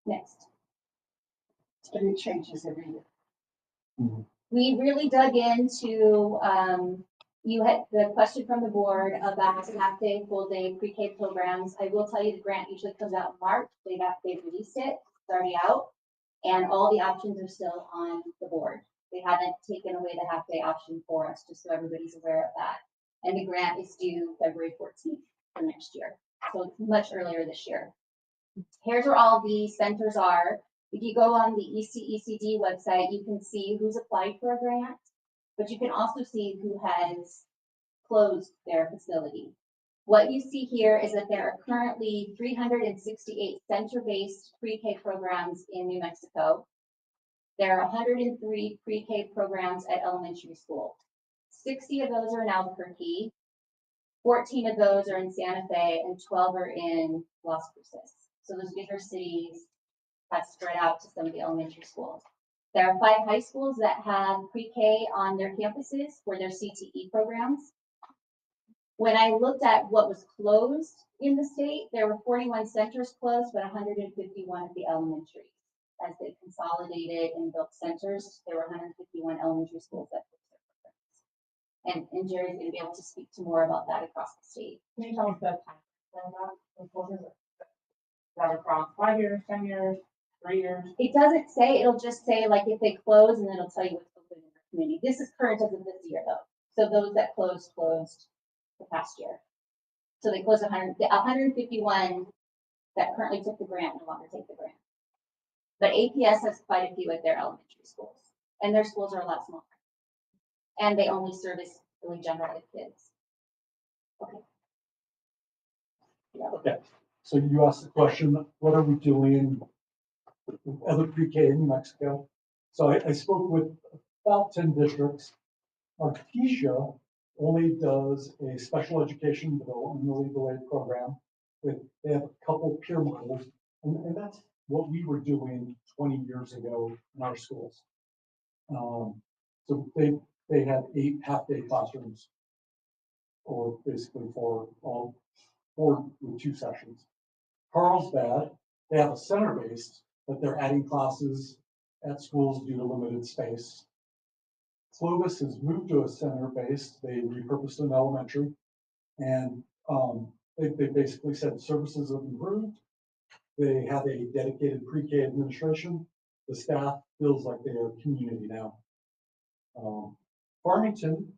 Next. But it changes every year. We really dug into, you had the question from the board about half day, full day pre-K programs. I will tell you the grant usually comes out in March. They've released it, it's already out, and all the options are still on the board. They haven't taken away the half day option for us, just so everybody's aware of that. And the grant is due February 14th for next year. So it's much earlier this year. Here's where all the centers are. If you go on the ECECD website, you can see who's applied for a grant, but you can also see who has closed their facility. What you see here is that there are currently 368 center-based pre-K programs in New Mexico. There are 103 pre-K programs at elementary school. 60 of those are in Albuquerque, 14 of those are in Santa Fe, and 12 are in Las Cruces. So those bigger cities have spread out to some of the elementary schools. There are 5 high schools that have pre-K on their campuses for their CTE programs. When I looked at what was closed in the state, there were 41 centers closed, but 151 of the elementaries. As they consolidated and built centers, there were 151 elementary schools that closed their programs. And Jerry's going to be able to speak to more about that across the state. Can you tell us the time frame of that? That across 5 years, 10 years, 3 years? It doesn't say, it'll just say like if they close, and then it'll tell you what's open in the community. This is current as of this year though. So those that closed the past year. So they closed 151 that currently took the grant no longer take the grant. But APS has quite a few at their elementary schools, and their schools are a lot smaller. And they only service really general ed kids. Okay, so you asked the question, what are we doing with other pre-K in New Mexico? So I spoke with about 10 districts. Artesia only does a special education development legal aid program. They have a couple peer models, and that's what we were doing 20 years ago in our schools. So they had 8 half-day classrooms, or basically four with 2 sessions. Carlsbad, they have a center-based, but they're adding classes at schools due to limited space. Clovis has moved to a center-based. They repurposed an elementary, and they basically said services have improved. They have a dedicated pre-K administration. The staff feels like they are community now. Farmington,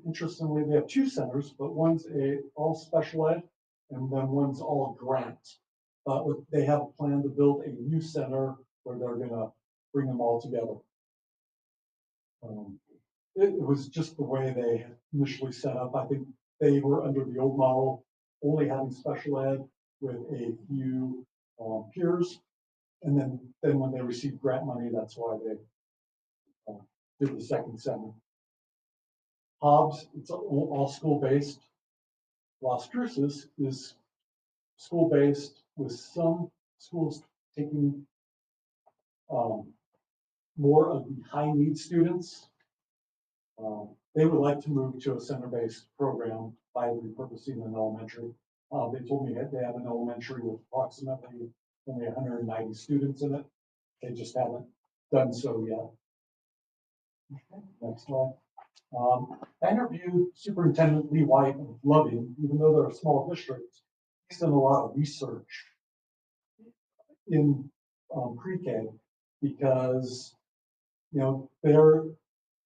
interestingly, they have 2 centers, but one's all special ed, and then one's all grant. But they have a plan to build a new center where they're gonna bring them all together. It was just the way they had initially set up. I think they were under the old model, only having special ed with a few peers. And then when they received grant money, that's why they did the second center. Hobbs, it's all school-based. Las Cruces is school-based with some schools taking more of the high-need students. They would like to move to a center-based program by repurposing an elementary. They told me that they have an elementary with approximately only 190 students in it. They just haven't done so yet. Okay, next slide. I interviewed Superintendent Lee White of Loving, even though they're a small district. He's done a lot of research in pre-K because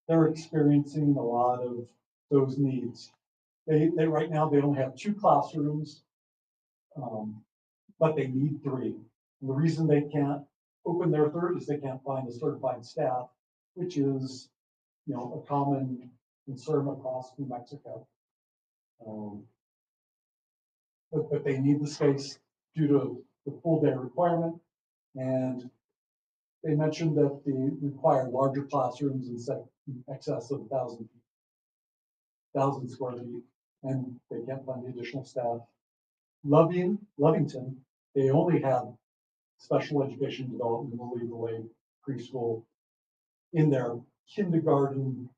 they're experiencing a lot of those needs. They right now they only have 2 classrooms, but they need 3. And the reason they can't open their third is they can't find a certified staff, which is a common concern across New Mexico. But they need the space due to the full day requirement, and they mentioned that they require larger classrooms in excess of 1,000 square feet, and they can't find the additional staff. Lovington, they only have special education development and legal aid preschool in their kindergarten.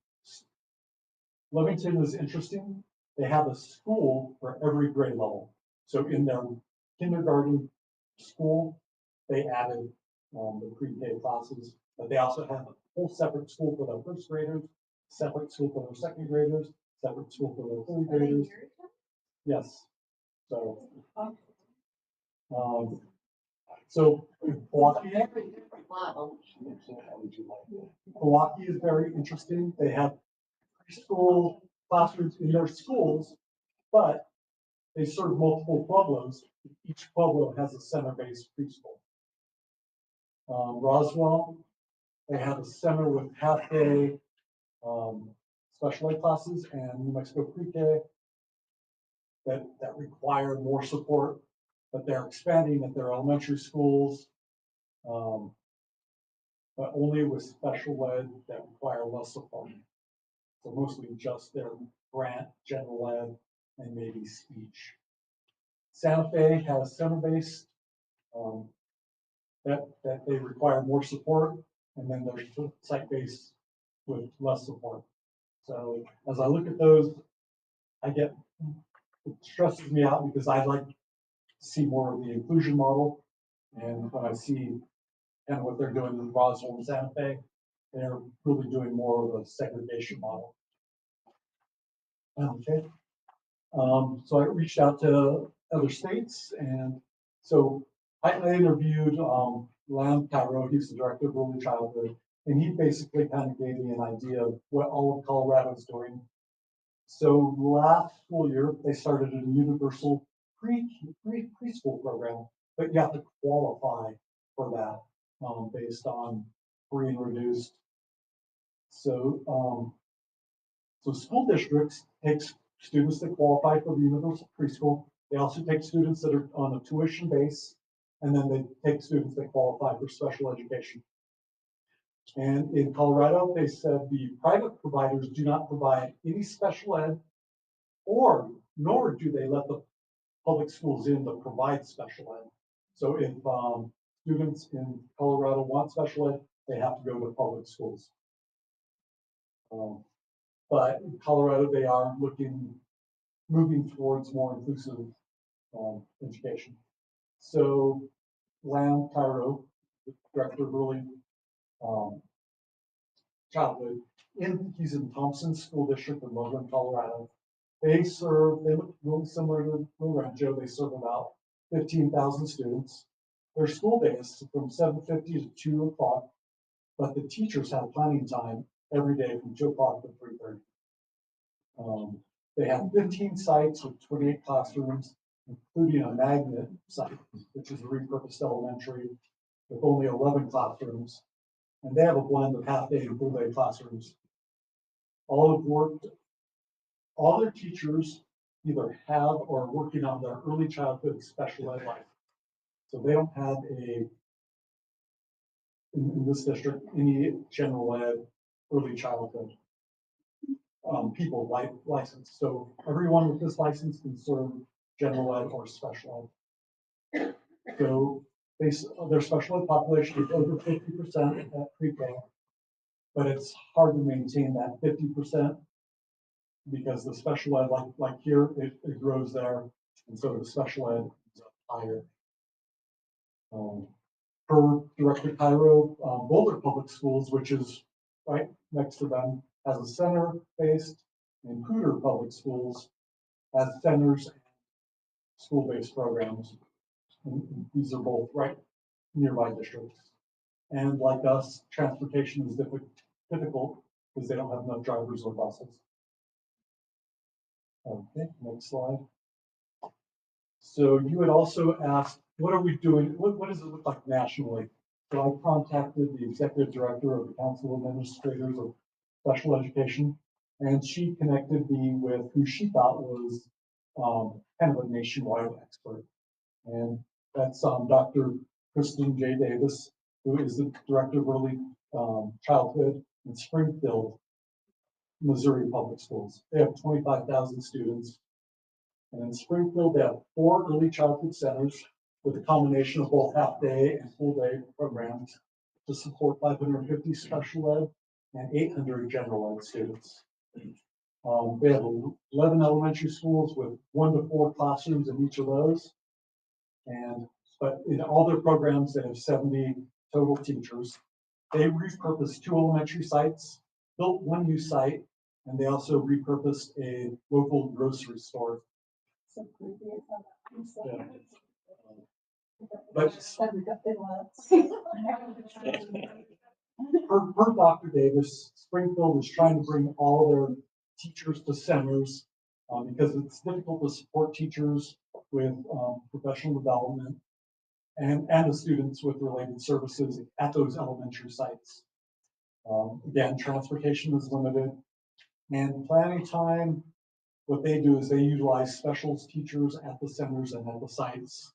Lovington is interesting. They have a school for every grade level. So in their kindergarten school, they added the pre-K classes, but they also have a whole separate school for their first graders, separate school for their second graders, separate school for their third graders. Yes. So, Milwaukee is very interesting. They have preschool classrooms in their schools, but they serve multiple pueblos. Each pueblo has a center-based preschool. Roswell, they have a center with half-day special ed classes and New Mexico pre-K that require more support, but they're expanding at their elementary schools, but only with special ed that require less support. So mostly just their grant, general ed, and maybe speech. Santa Fe has center-based that they require more support, and then there's site-based with less support. So as I look at those, it stresses me out because I'd like to see more of the inclusion model. And when I see kind of what they're doing in Roswell and Santa Fe, they're really doing more of a segregation model. Okay. So I reached out to other states, and so I interviewed Lam Cairo, he's the director of early childhood, and he basically kind of gave me an idea of what all of Colorado is doing. So last school year, they started a universal preschool program but you have to qualify for that, based on free and reduced. So, so school districts takes students that qualify for the universal preschool. They also take students that are on a tuition base, and then they take students that qualify for special education. And in Colorado, they said the private providers do not provide any special ed, nor do they let the public schools in to provide special ed. So if students in Colorado want special ed, they have to go to public schools. But in Colorado, they are moving towards more inclusive education. So Lam Cairo, the director of early childhood, he's in Thompson School District in Loveland, Colorado. They look really similar to Rancho. They serve about 15,000 students. Their school day is from 7:50 to 2 o'clock, but the teachers have planning time every day from 2 o'clock to 3:30. They have 15 sites with 28 classrooms, including a magnet site, which is a repurposed elementary with only 11 classrooms. And they have a blend of half-day and full-day classrooms. All their teachers either have or are working on their early childhood special ed life. So they don't have in this district, any general ed early childhood people license. So everyone with this license can serve general ed or special ed. So their special ed population is over 50% at PreK, but it's hard to maintain that 50% because the special ed, like here, it grows there, and so the special ed is up higher. Per Director Cairo, Boulder Public Schools, which is right next to them, has a center-based, and Cooter Public Schools has centers and school-based programs. And these are both right nearby districts. And like us, transportation is difficult because they don't have enough drivers or buses. Okay, next slide. So you had also asked, what are we doing? What does it look like nationally? So I contacted the executive director of the Council of Administrators of Special Education, and she connected me with who she thought was kind of a nationwide expert. And that's Dr. Kristen J. Davis, who is the director of early childhood in Springfield, Missouri Public Schools. They have 25,000 students. And in Springfield, they have 4 early childhood centers with a combination of both half-day and full-day programs to support 550 special ed and 800 general ed students. They have 11 elementary schools with 1 to 4 classrooms in each of those. But in all their programs, they have 70 total teachers. They repurposed 2 elementary sites, built 1 new site, and they also repurposed a local grocery store. Yeah. But per Dr. Davis, Springfield is trying to bring all their teachers to centers because it's difficult to support teachers with professional development and the students with related services at those elementary sites. Again, transportation is limited, and planning time, what they do is they utilize specials teachers at the centers and at the sites.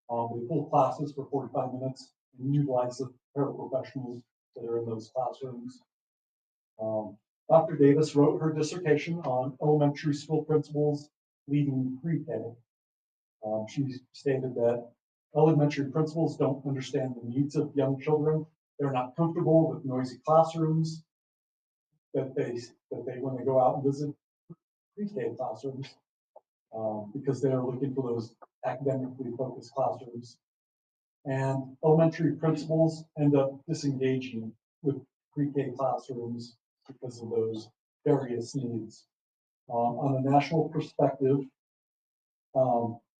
They pull classes for 45 minutes and utilize the paraprofessionals that are in those classrooms. Dr. Davis wrote her dissertation on elementary school principals leading PreK. She stated that elementary principals don't understand the needs of young children. They're not comfortable with noisy classrooms. That they when they go out and visit PreK classrooms, because they're looking for those academically focused classrooms. And elementary principals end up disengaging with PreK classrooms because of those various needs. On a national perspective,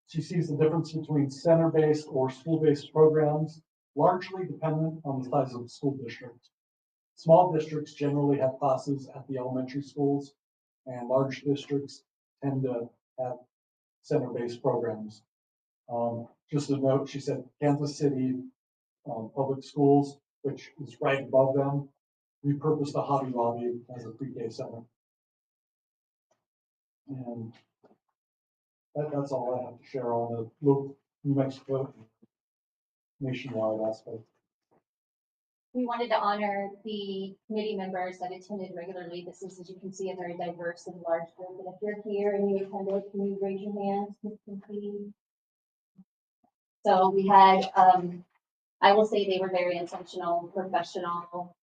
she sees the difference between center-based or school-based programs largely dependent on the size of the school district. Small districts generally have classes at the elementary schools, and large districts tend to have center-based programs. just a note, she said Kansas City, Public Schools, which is right above them, repurposed the Hobby Lobby as a pre-K center. And that's all I have to share on the New Mexico nationwide aspect. We wanted to honor the committee members that attended regularly. This is, as you can see, a very diverse and large group. And if you're here and you attended, can you raise your hand? So we had, I will say they were very intentional, professional,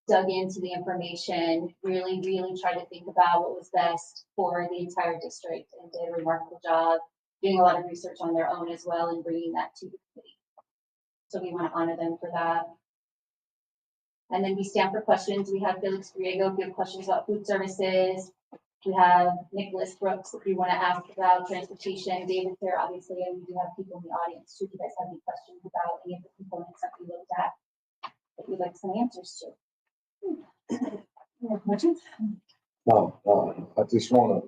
dug into the information, really, really tried to think about what was best for the entire district and did a remarkable job doing a lot of research on their own as well and bringing that to the committee. So we want to honor them for that. And then we stand for questions. We have Felix Griego if you have questions about food services. We have Nicholas Brooks if you want to ask about transportation. David here, obviously, and we do have people in the audience too. If you guys have any questions about any of the components that we looked at that you'd like some answers to. More questions? No, I just wanna,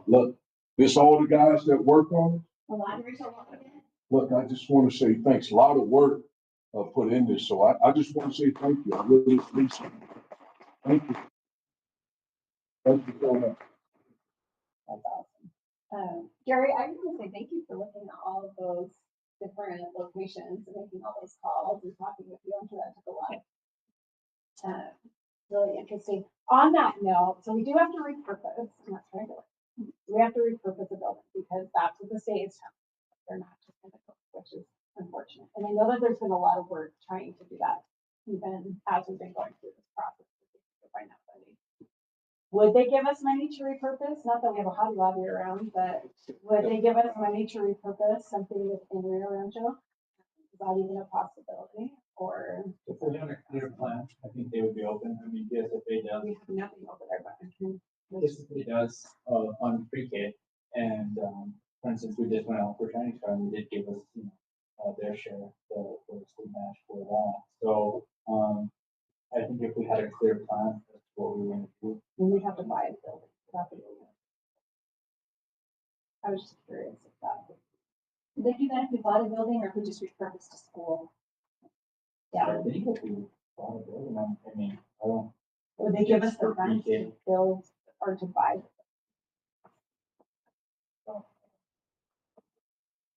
look, this all the guys that work on it. A lot of research. Look, I just wanna say thanks, a lot of work, put in this, so I just wanna say thank you, I really appreciate it. Thank you. Thank you so much. That's awesome. Gary, I just want to say thank you for looking at all of those different locations and making all those calls and talking with you. I'm sure that took a lot. Really interesting. On that note, so we do have to repurpose, I'm not trying to, we have to repurpose a building because that's what the state is telling us. They're not just going to go, which is unfortunate. And I know that there's been a lot of work trying to do that, even as we've been going through this process to find out funding. Would they give us money to repurpose? Not that we have a Hobby Lobby around, but would they give us money to repurpose something within Rancho? Is that even a possibility? Or If they had a clear plan, I think they would be open. I mean, DSFA does, we have nothing over there, but I can. DSFA does, on pre-K. And, for instance, we just went out for training time, and they did give us, you know, their share, the state match for that. So, I think if we had a clear plan, that's what we want to do. And we'd have to buy a building. I was just curious if that. Would they do that if we bought a building or if we just repurposed a school? Yeah. I think if we bought a building, I mean, I don't. Would they give us the funds to build or to buy?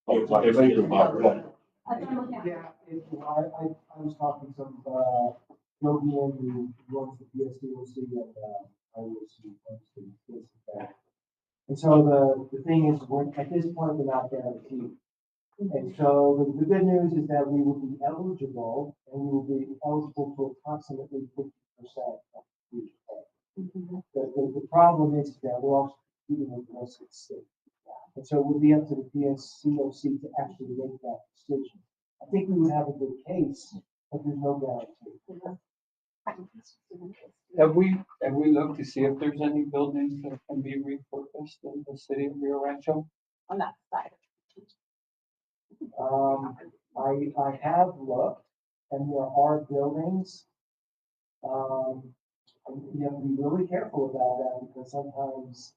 It's like thinking about that. That's what I'm looking at. Yeah, I was talking to Yogi who runs the PSDOC and I was that. And so the thing is, we're at this point, we're not guaranteed. And so the good news is that we will be eligible and we will be eligible for approximately 50% of the pay. The problem is that we're also competing with the rest of the state. And so it would be up to the PSCOC to actually make that decision. I think we would have a good case, but there's no guarantee. Have we looked to see if there's any buildings that can be repurposed in the city of Rio Rancho? On that side. I have looked, and there are buildings. And you have to be really careful about that because sometimes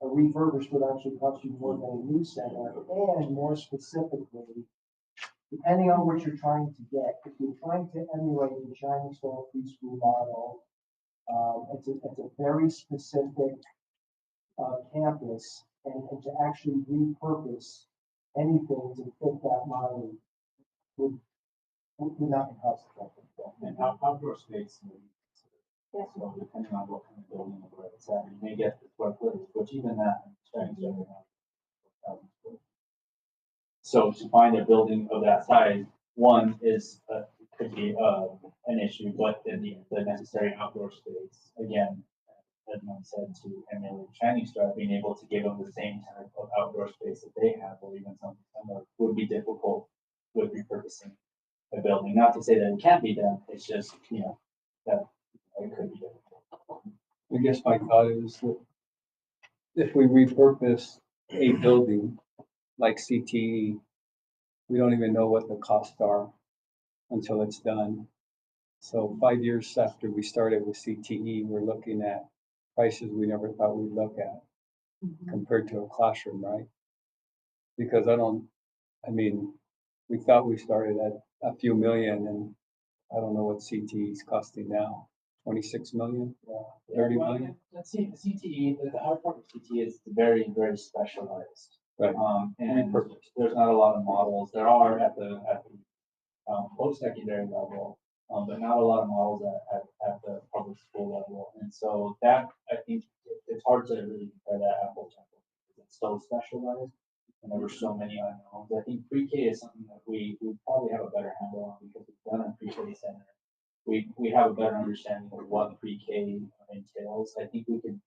a refurbished would actually cost you more than a new center. And more specifically, depending on what you're trying to get, if you're trying to emulate the Shining Star preschool model, it's a very specific campus, and to actually repurpose anything to fit that model would not be cost effective. And outdoor space. Yes. So depending on what kind of building or where it's at, you may get the square footage, which even that, so to find a building of that size, one is, could be, an issue, but then the necessary outdoor space, again, as Mom said, to emulate Shining Star, being able to give them the same type of outdoor space that they have, or even something similar, would be difficult with repurposing a building. Not to say that it can't be done, it's just, you know, that it could be difficult. I guess my thought is that if we repurpose a building like CTE, we don't even know what the costs are until it's done. So 5 years after we started with CTE, we're looking at prices we never thought we'd look at compared to a classroom, right? Because I don't I mean, we thought we started at a few million and I don't know what CTE is costing now, 26 million? Yeah, 30 well, million? let's see, the CTE, the hard part with CTE is it's very, very specialized. Right. And Repurposed. there's not a lot of models. There are at the post-secondary level, but not a lot of models at the public school level. And so that, I think, it's hard to really compare that apple to apple because it's so specialized and there were so many unknowns. I think pre-K is something that we probably have a better handle on because we've done a pre-K center. We have a better understanding of what pre-K entails. I think we could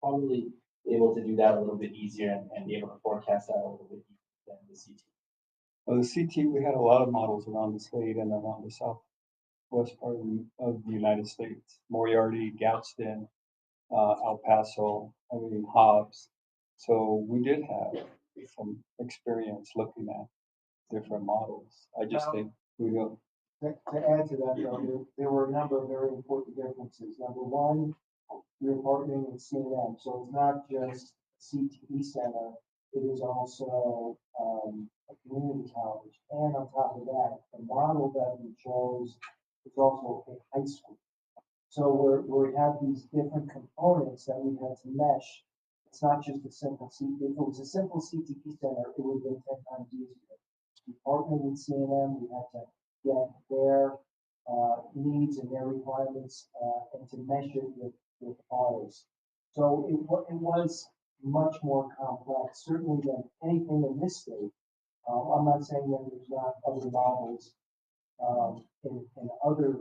probably be able to do that a little bit easier and be able to forecast that a little bit easier than the CT. Well, the CT, we had a lot of models around the state and around the southwest part of the United States. Moriarty, Gadsden, El Paso, Hobbs. So we did have some experience looking at different models. I just think we don't. To add to that, though, there were a number of very important differences. Number one, we're partnering with CNM, so it's not just CTE center, it is also a community college. And on top of that, the model that we chose is also a high school. So we have these different components that we had to mesh. It's not just a simple if it was a simple CTE center, it would have been 10 times easier. We partnered with CNM, we had to get their needs and their requirements and to mesh it with ours. So it was much more complex, certainly than anything in this state. I'm not saying that there's not other models in other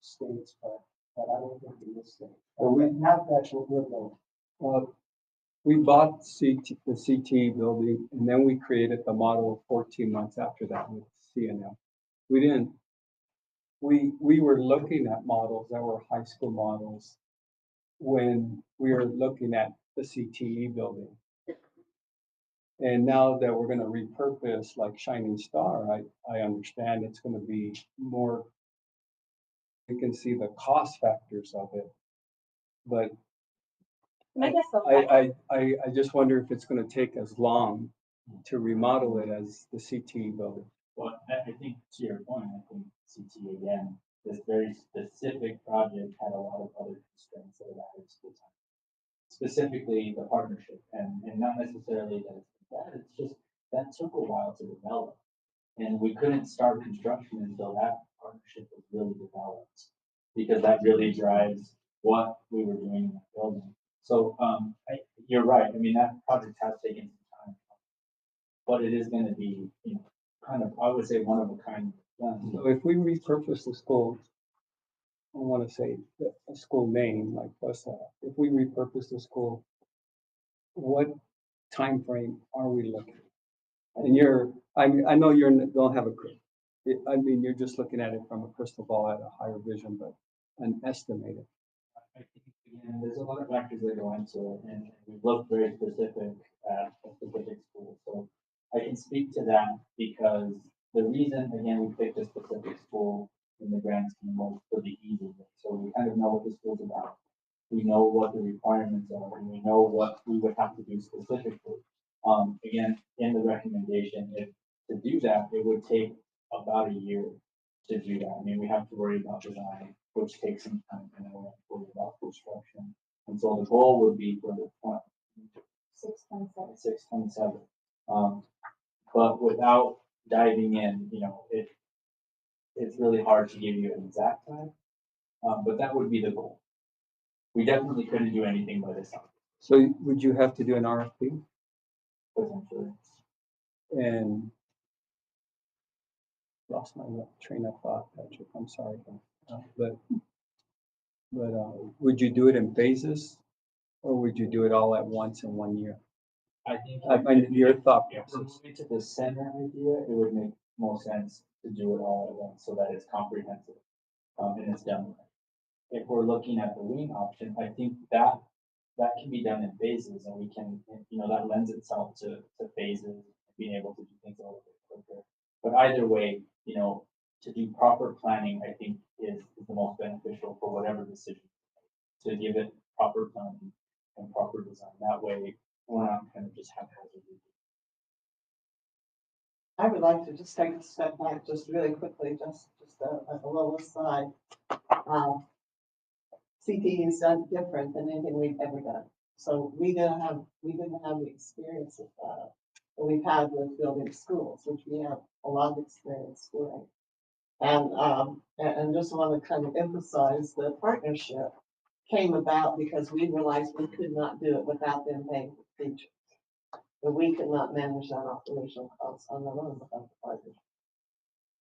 states, but I don't think in this state. Not that we're going. We bought the CT building and then we created the model 14 months after that with CNM. We were looking at models that were high school models when we were looking at the CTE building. And now that we're going to repurpose like Shining Star, I understand it's going to be more, we can see the cost factors of it. But And I guess I just wonder if it's going to take as long to remodel it as the CTE building. Well, I think to your point, I think CT again, this very specific project had a lot of other constraints that are added to the time. Specifically the partnership and not necessarily that it's bad, it's just that took a while to develop. And we couldn't start construction until that partnership was really developed because that really drives what we were doing in that building. So you're right. I mean, that project has taken some time, but it is going to be, kind of, I would say, one of a kind. So if we repurpose the school, I want to say a school name like if we repurpose the school, what time frame are we looking at? And I know you don't have you're just looking at it from a crystal ball at a higher vision, but an estimated. I think, again, there's a lot of factors that go into it, and we've looked very specific at a specific school. So I can speak to that because the reason, again, we picked a specific school in the grand scheme was for the easy. So we kind of know what the school's about. We know what the requirements are, and we know what we would have to do specifically. Again, in the recommendation, if to do that, it would take about a year to do that. I mean, we have to worry about design, which takes some time, and then we have to worry about construction. And so the goal would be for the 627. But without diving in, it's really hard to give you an exact time. But that would be the goal. We definitely couldn't do anything by this time. So would you have to do an RFP? Potentially. And lost my train of thought, Patrick. I'm sorry, but would you do it in phases, or would you do it all at once in 1 year? I think your thought if we're process. moving to the center idea, it would make more sense to do it all at once so that it's comprehensive and it's done right. If we're looking at the wing option, I think that can be done in phases, and we can, that lends itself to phases, being able to do things a little bit quicker. But either way, to do proper planning, I think is the most beneficial for whatever decision, to give it proper planning and proper design. That way, we're not kind of just haphazardly. I would like to just take a step back, just really quickly, just a little aside. CTE is done different than anything we've ever done. So we didn't have the experience of that we've had with building schools, which we have a lot of experience doing. And just want to kind of emphasize the partnership came about because we realized we could not do it without them paying for teachers. That we could not manage that operational cost on our own without the partnership.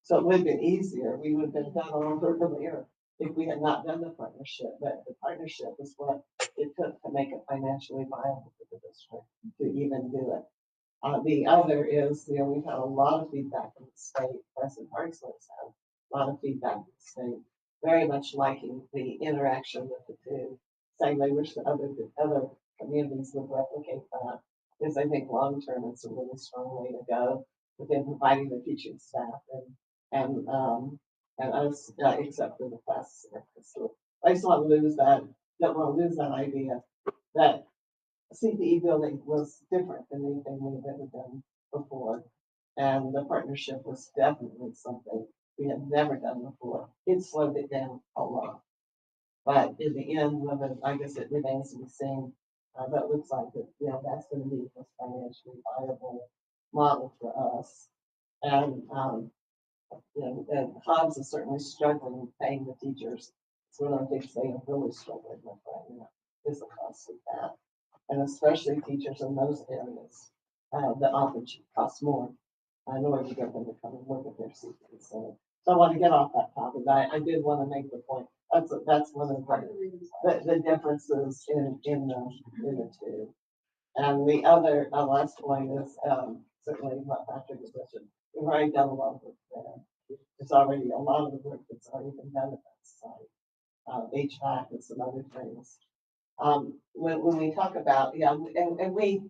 So it would have been easier. We would have been done a little earlier if we had not done the partnership, but the partnership is what it took to make it financially viable for the district to even do it. The other is, we've had a lot of feedback from the state, President Hartson's had a lot of feedback from the state, very much liking the interaction with the two, saying they wish that other communities would replicate that, because I think long-term it's a really strong way to go within providing the teaching staff and us, except for the class. So I just want to don't want to lose that idea that CPE building was different than anything we've ever done before. And the partnership was definitely something we had never done before. It slowed it down a lot. But in the end, I guess it remains to be seen. But it looks like that, that's going to be the most financially viable model for us. And and Hobbs is certainly struggling paying the teachers. It's one of the things they are really struggling with right now is the cost of that. And especially teachers in those areas that often cost more. I know if you get them to come and look at their CPE. So I want to get off that topic. I did want to make the point. That's one of the differences in the two. And the other last point is certainly what Patrick has mentioned. We've already done a lot of work there. There's already a lot of the work that's already been done at that site. HVAC and some other things. When we talk about, and we,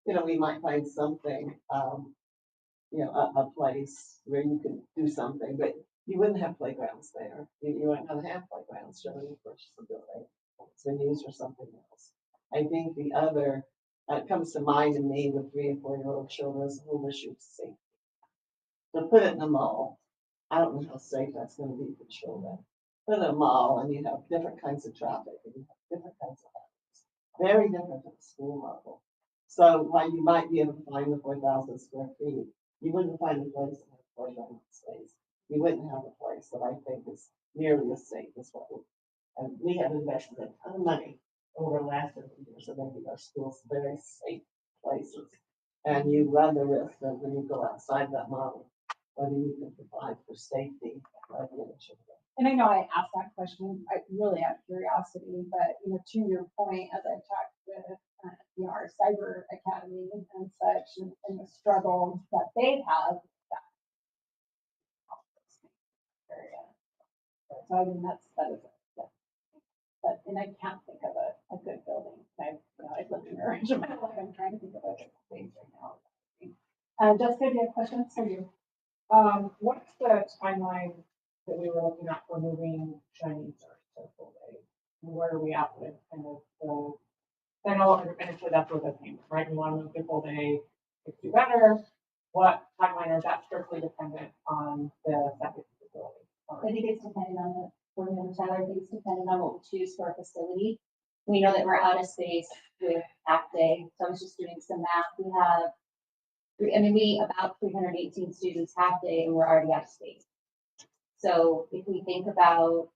we might find something, a place where you can do something, but you wouldn't have playgrounds there. You weren't going to have playgrounds during the purchase of the building. It's been used for something else. I think the other comes to mind to me with 3 and 4-year-old children is the whole issue of safety. To put it in a mall, I don't know how safe that's going to be for children. Put it in a mall and you have different kinds of traffic and you have different kinds of habits. Very different at the school level. So while you might be able to find the 4,000 square feet, you wouldn't find a place that has playground space. You wouldn't have a place that I think is nearly as safe as what we have invested a ton of money over the last 50 years of making our schools very safe places. And you run the risk that when you go outside that model, whether you can provide for safety of the children. And I know I asked that question, really out of curiosity, but, to your point, as I've talked with, our cyber academy and such, and the struggles that they have. So I mean, that is, but, and I can't think of a good building. I've lived in Rancho my whole life. I'm trying to think of a good place right now. Jessica, do you have questions for you? What's the timeline that we were looking at for moving Shining Stars to full day? And where are we at with kind of I know initially that's what the thing, right? We want to move to full day, it's do better. What timeline is that strictly dependent on the second facility? I think it's dependent on the coordinator, Tyler. I think it's dependent on what we choose for a facility. We know that we're out of space with half day. So I was just doing some math. We have, about 318 students half day, and we're already out of space. So if we think about,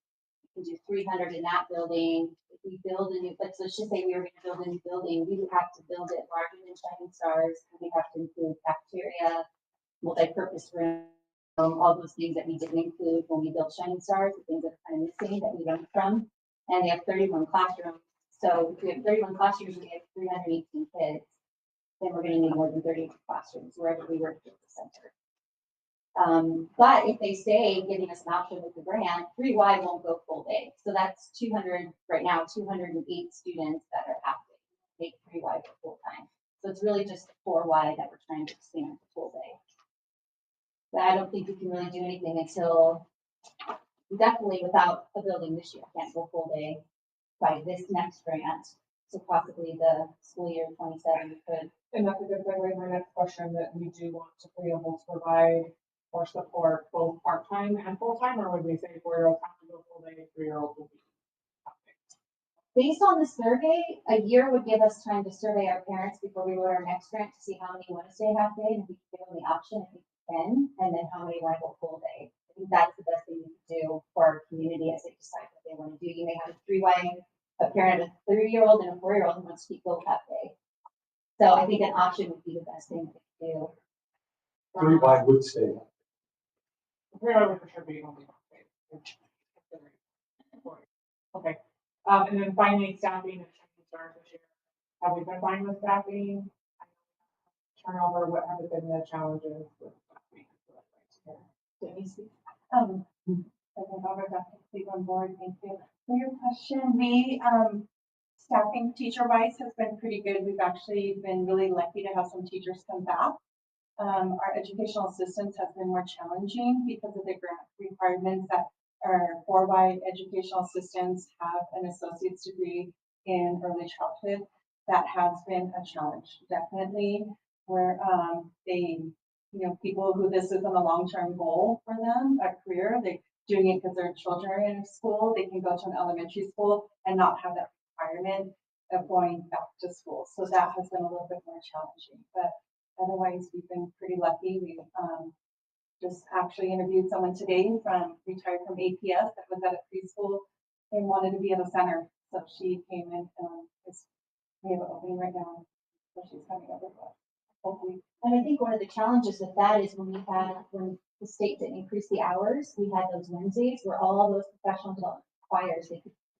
we do 300 in that building. If we build a new, let's just say we were going to build a new building, we would have to build it larger than Shining Stars. We have to include cafeteria, multi-purpose room, all those things that we didn't include when we built Shining Stars, the things that are kind of missing that we learned from. And they have 31 classrooms. So if we have 31 classrooms, we have 318 kids, then we're going to need more than 30 classrooms wherever we work at the center. But if they stay giving us an option with the grant, 3Y won't go full day. So that's 200, right now, 208 students that are half day, make 3Y go full time. So it's really just 4Y that we're trying to expand to full day. But I don't think we can really do anything until, definitely without a building this year, can't go full day by this next grant. So possibly the school year 27 could. And that's a good segue to my next question, that we do want to be able to provide more support, both part-time and full-time, or would we say 4-year-olds have to go full day, 3-year-olds would be? Based on the survey, a year would give us time to survey our parents before we wrote our next grant to see how many want to stay half day, and if we can give them the option, if we can, and then how many want to go full day. I think that's the best thing we can do for our community as they decide what they want to do. You may have a parent of a 3-year-old and a 4-year-old who wants to keep both half day. So I think an option would be the best thing to do. 3 wide would stay. 3-year-old for sure be only. Okay, and then finally, staffing and training starts this year. Have we been fine with staffing? Turnover, what have been the challenges with staffing? Denise? Robert, Dr. Cleve on board, thank you for your question. We, staffing teacher-wise has been pretty good. We've actually been really lucky to have some teachers come back. Our educational assistants have been more challenging because of the grant requirements that our 4Y educational assistants have an associate's degree in early childhood. That has been a challenge, definitely, where people who this isn't a long-term goal for them, a career, they're doing it because their children are in school. They can go to an elementary school and not have that requirement of going back to school. So that has been a little bit more challenging, but otherwise we've been pretty lucky. We just actually interviewed someone today retired from APS that was at a preschool and wanted to be at a center. So she came in and we have an opening right now. So she's coming over, but hopefully. And I think one of the challenges with that is when the state didn't increase the hours, we had those Wednesdays where all those professional development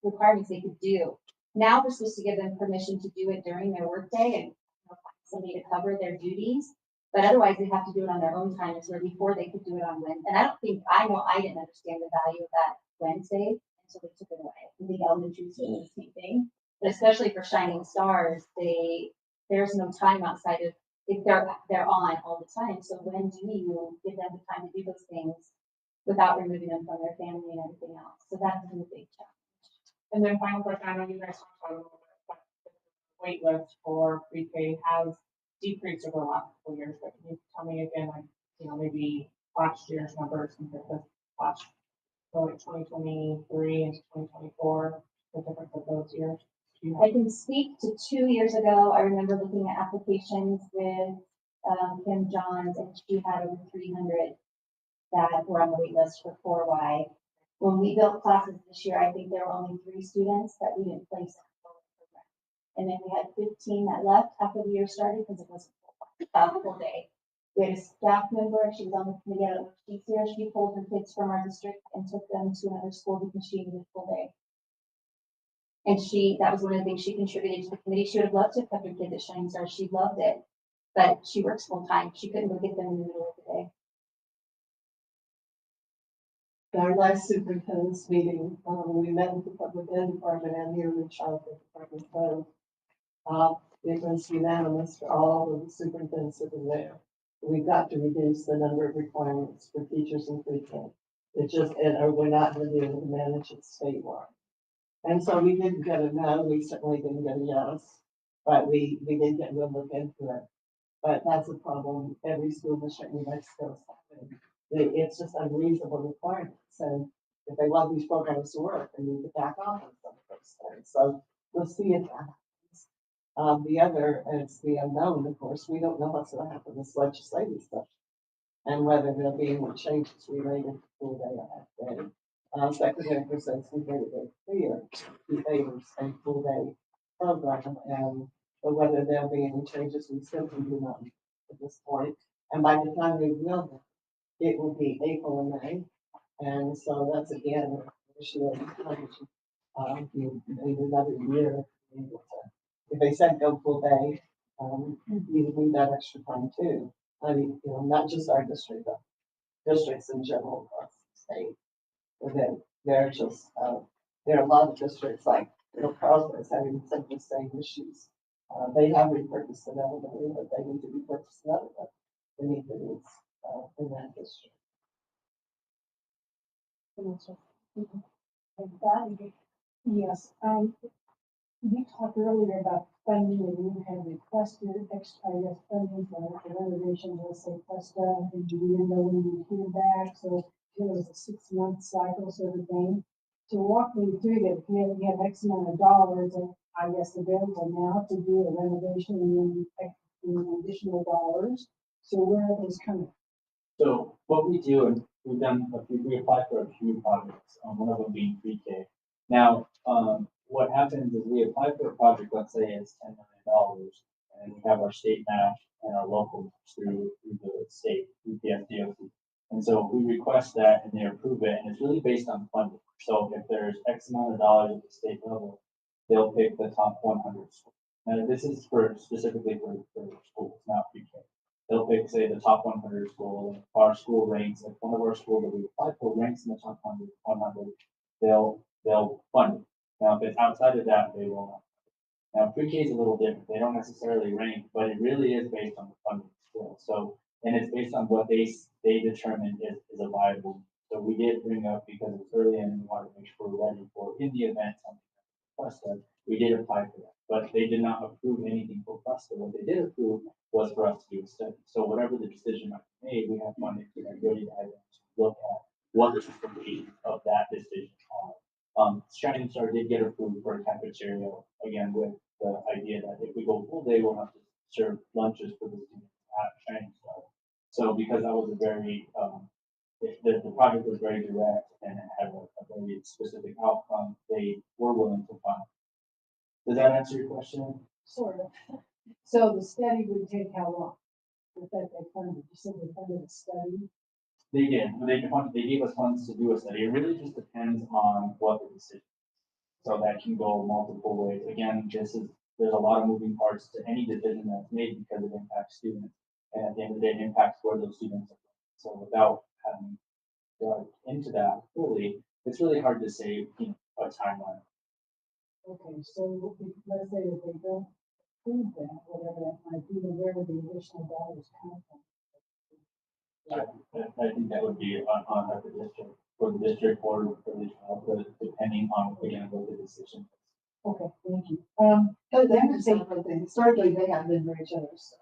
requirements they could do. Now we're supposed to give them permission to do it during their workday and find somebody to cover their duties. But otherwise, they have to do it on their own time. It's where before they could do it on Wednesday. And I didn't understand the value of that Wednesday until they took it away. I think elementary is doing the same thing. But especially for Shining Stars, there's no time outside of, if they're on all the time. So when do you give them the time to do those things without removing them from their family and everything else? So that's been a big challenge. And then final question, I know you guys talked about it a little bit, but the wait list for pre-K has decreased over the last couple of years, but can you tell me again, like, maybe last year's numbers compared to last, so like 2023 and 2024, the difference of those years? I can speak to 2 years ago. I remember looking at applications with Kim Johns, and she had over 300 that were on the wait list for 4Y. When we built classes this year, I think there were only 3 students that we didn't place in the program. And then we had 15 that left after the year started because it wasn't full day. We had a staff member, she was on the committee at She's here. She pulled her kids from our district and took them to another school because she needed full day. And that was one of the things she contributed to the committee. She would have loved to have kept her kids at Shining Stars. She loved it, but she works full time. She couldn't go get them in the middle of the day. Our last superintendent's meeting, we met with the public ed department and the early childhood department. So, it was unanimous for all of the superintendents that were there. We've got to reduce the number of requirements for teachers in pre-K. We're not going to be able to manage it statewide. And so we didn't get a no, we certainly didn't get a yes, but we did get a good look into it. But that's a problem every school district in New Mexico is having. It's just unreasonable requirements. And if they want these programs to work, they need to back off on some of those things. So we'll see if that happens. The other is the unknown, of course. We don't know what's going to happen with legislative stuff and whether there'll be any changes related to full day or half day. Secretary Brissett was very, very clear. He favors a full day program, but whether there'll be any changes, we simply do not know at this point. And by the time we will know, it will be April and May. And so that's again an issue of you need another year to be able to, if they said go full day, you need that extra time too. I mean, not just our district, but districts in general across the state. They're just, there are a lot of districts like, Carlsbad is having some of the same issues. They have repurposed an elevator, but they need to repurpose another one. They need the needs in that district. Yes, You talked earlier about funding and you had requested extra, I guess, funding for renovations, let's say, Cuesta, and you didn't know when you hear back, so it was a 6-month cycle sort of thing. To walk me through that, if you have X amount of dollars, and I guess available now to do a renovation and then additional dollars, so where are those coming? So what we do, and we applied for a few projects, one of them being PreK. Now, what happens is we apply for a project, let's say it's $10 million, and we have our state match and our local match through the state, through PSDOC. And so we request that and they approve it, and it's really based on funding. So if there's X amount of dollars at the state level, they'll pick the top 100 schools. Now, this is specifically for schools, not PreK. They'll pick, say, the top 100 school, and our school ranks, like one of our schools that we applied for ranks in the top 100, they'll fund it. Now, if it's outside of that, they will not. Now, pre-K is a little different. They don't necessarily rank, but it really is based on the funding still. So, and it's based on what they determine is a viable. So we did bring up, because it's early and we wanted to make sure we're ready for, in the event something requested, we did apply for that. But they did not approve anything for Cuesta. What they did approve was for us to do a study. So whatever the decision might be made, we have funding to ready to look at what is the weight of that decision on. Shining Star did get approved for a cafeteria, again, with the idea that if we go full day, we'll have to serve lunches for the students at Shining Star. So because that was a very, the project was very direct and it had a very specific outcome, they were willing to fund. Does that answer your question? Sort of. So the study would take how long? With that they funded, you said they funded a study? They did. They gave us funds to do a study. It really just depends on what the decision is. So that can go multiple ways. Again, there's a lot of moving parts to any decision that's made because it impacts students. And at the end of the day, it impacts where those students are going. So without having dug into that fully, it's really hard to say, a timeline. Okay, so let's say that they don't approve that, whatever that might be, then where would the additional dollars come from? I think that would be on the district, for the district or for the child, depending on, again, what the decision is. Okay, thank you. But then the same thing, historically, they have been very generous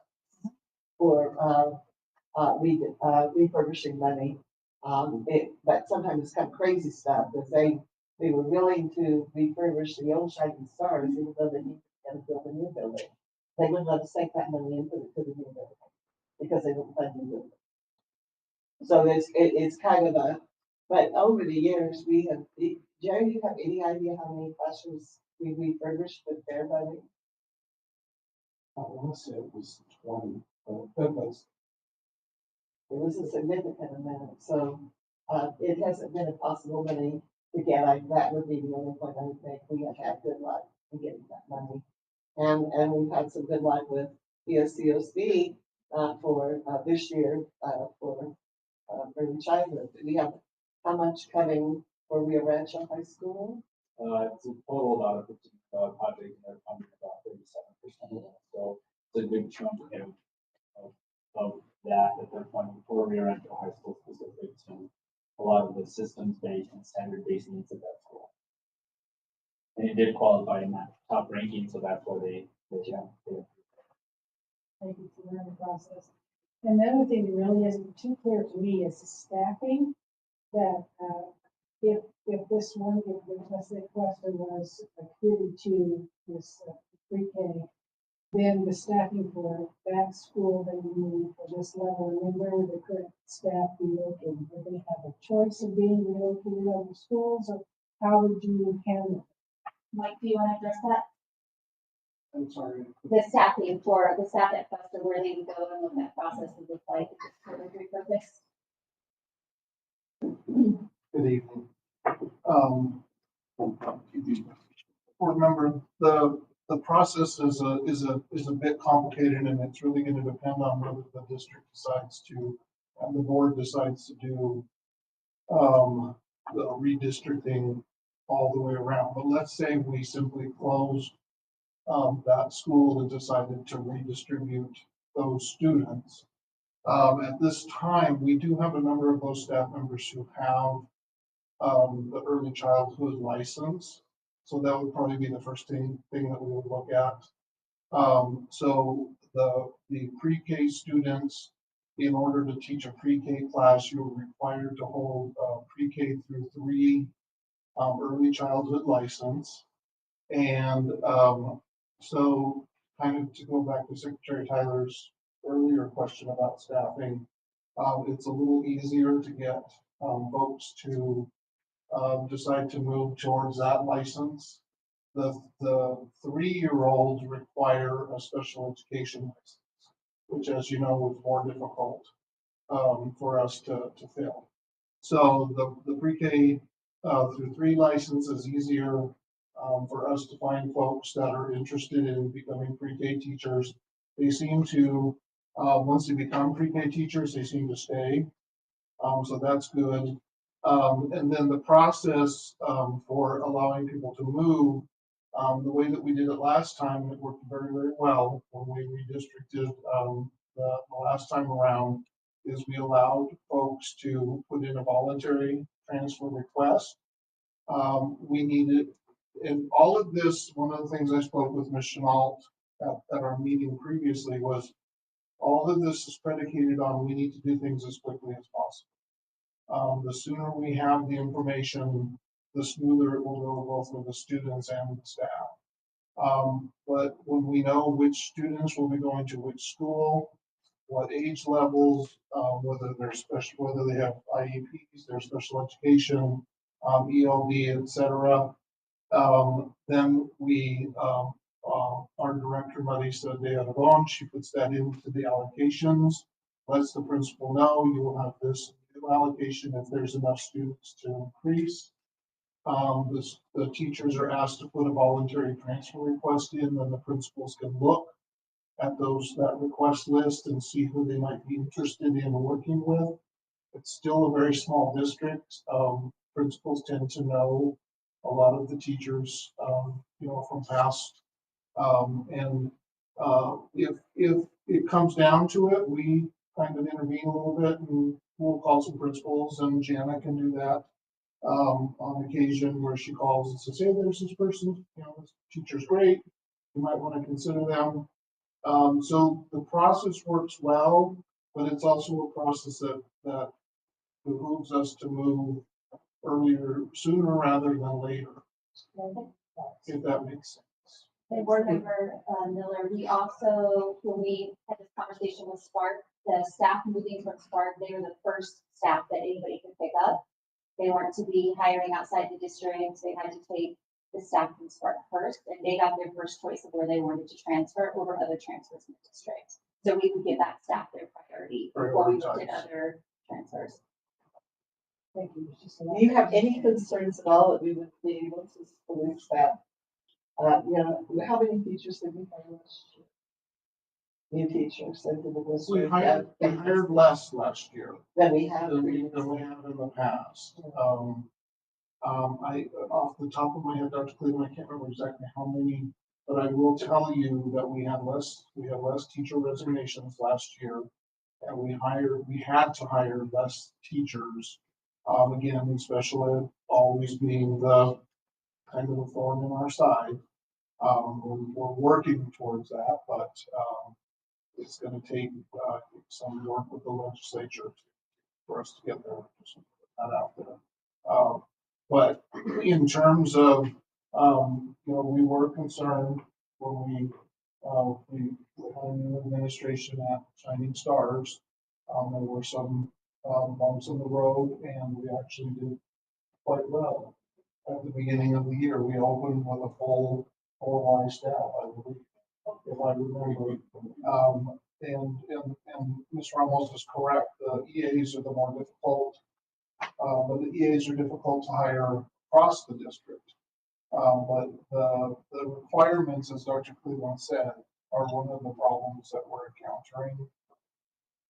for, refurbishing money. But sometimes it's kind of crazy stuff, because they were willing to refurbish the old Shining Stars, even though they needed to build a new building. They wouldn't let us take that money and put it to the new building, because they wouldn't fund the new building. So it's kind of but over the years, we have, Jerry, do you have any idea how many classrooms we refurbished with their money? I want to say it was 20, but that was, It was a significant amount, so, it hasn't been a possible money to get, that would be the only point I would make, we have had good luck in getting that money. And we've had some good luck with PSCOC, for, this year, for early childhood. Do we have how much coming for Rio Rancho High School? It's a total about a $15 project, and they're funding about 37% of that. So it's a good chunk of that they're funding for Rio Rancho High School, specific to a lot of the systems-based and standard-based needs of that school. And it did qualify in that top ranking, so that's why they. Thank you for the process. And the other thing that really isn't too clear to me is the staffing, that, if this one, if the question was accrued to this pre-K, then the staffing for that school that we need for this level, and then where would the current staff be located? Would they have a choice of being relocated to other schools, or how would you handle it? Mike, do you want to address that? I'm sorry. The staff at Cuesta, where they would go and what that process would look like if it's sort of repurposed. Good evening. Board member, the process is a bit complicated, and it's really going to depend on whether the district decides to, and the board decides to do the redistricting all the way around. But let's say we simply closed that school and decided to redistribute those students. At this time, we do have a number of those staff members who have the early childhood license. So that would probably be the first thing that we would look at. So the pre-K students, in order to teach a pre-K class, you're required to hold pre-K through 3 early childhood license. And so kind of to go back to Secretary Tyler's earlier question about staffing, it's a little easier to get folks to decide to move towards that license. The 3-year-olds require a special education license, which, as you know, is more difficult for us to fill. So the pre-K through 3 license is easier for us to find folks that are interested in becoming pre-K teachers. They seem to, once they become pre-K teachers, they seem to stay. So that's good. And then the process for allowing people to move, the way that we did it last time, it worked very, very well when we redistricted the last time around, is we allowed folks to put in a voluntary transfer request. We needed, and all of this, one of the things I spoke with Ms. Chenault at our meeting previously was, all of this is predicated on we need to do things as quickly as possible. The sooner we have the information, the smoother it will go both for the students and the staff. But when we know which students will be going to which school, what age levels, whether they're special, whether they have IEPs, their special education, ELD, etc. Then we, our director, Marisa de Aragon, she puts that into the allocations, lets the principal know you will have this new allocation if there's enough students to increase. The teachers are asked to put a voluntary transfer request in, and the principals can look at that request list and see who they might be interested in working with. It's still a very small district. Principals tend to know a lot of the teachers, from past. And if it comes down to it, we kind of intervene a little bit and we'll call some principals, and Jana can do that on occasion where she calls and says, hey, there's this person, this teacher's great. You might want to consider them. So the process works well, but it's also a process that behooves us to move sooner rather than later, if that makes sense. And board member Miller, we also, when we had this conversation with Spark, the staff moving from Spark, they were the first staff that anybody could pick up. They weren't to be hiring outside the district. They had to take the staff from Spark first, and they got their first choice of where they wanted to transfer over other transfers in the district. So we would give that staff their priority before we looked at other transfers. Thank you. Do you have any concerns at all that we would be able to police that? How many teachers did we hire last year? New teachers into the We district? hired less last year Than we have. than we have in the past. I, off the top of my head, Dr. Cleveland, I can't remember exactly how many, but I will tell you that we had less teacher resignations last year. And we had to hire less teachers. Again, in special ed always being the kind of a thorn in our side. We're working towards that, but it's going to take some work with the legislature for us to get there. Just put that out there. But in terms of, we were concerned when we had a new administration at Shining Stars. There were some bumps in the road, and we actually did quite well. At the beginning of the year, we opened with a full Y staff, I believe, if I remember. And Ms. Ramos is correct. The EAs are the more difficult, but the EAs are difficult to hire across the district. But the requirements, as Dr. Cleveland said, are one of the problems that we're encountering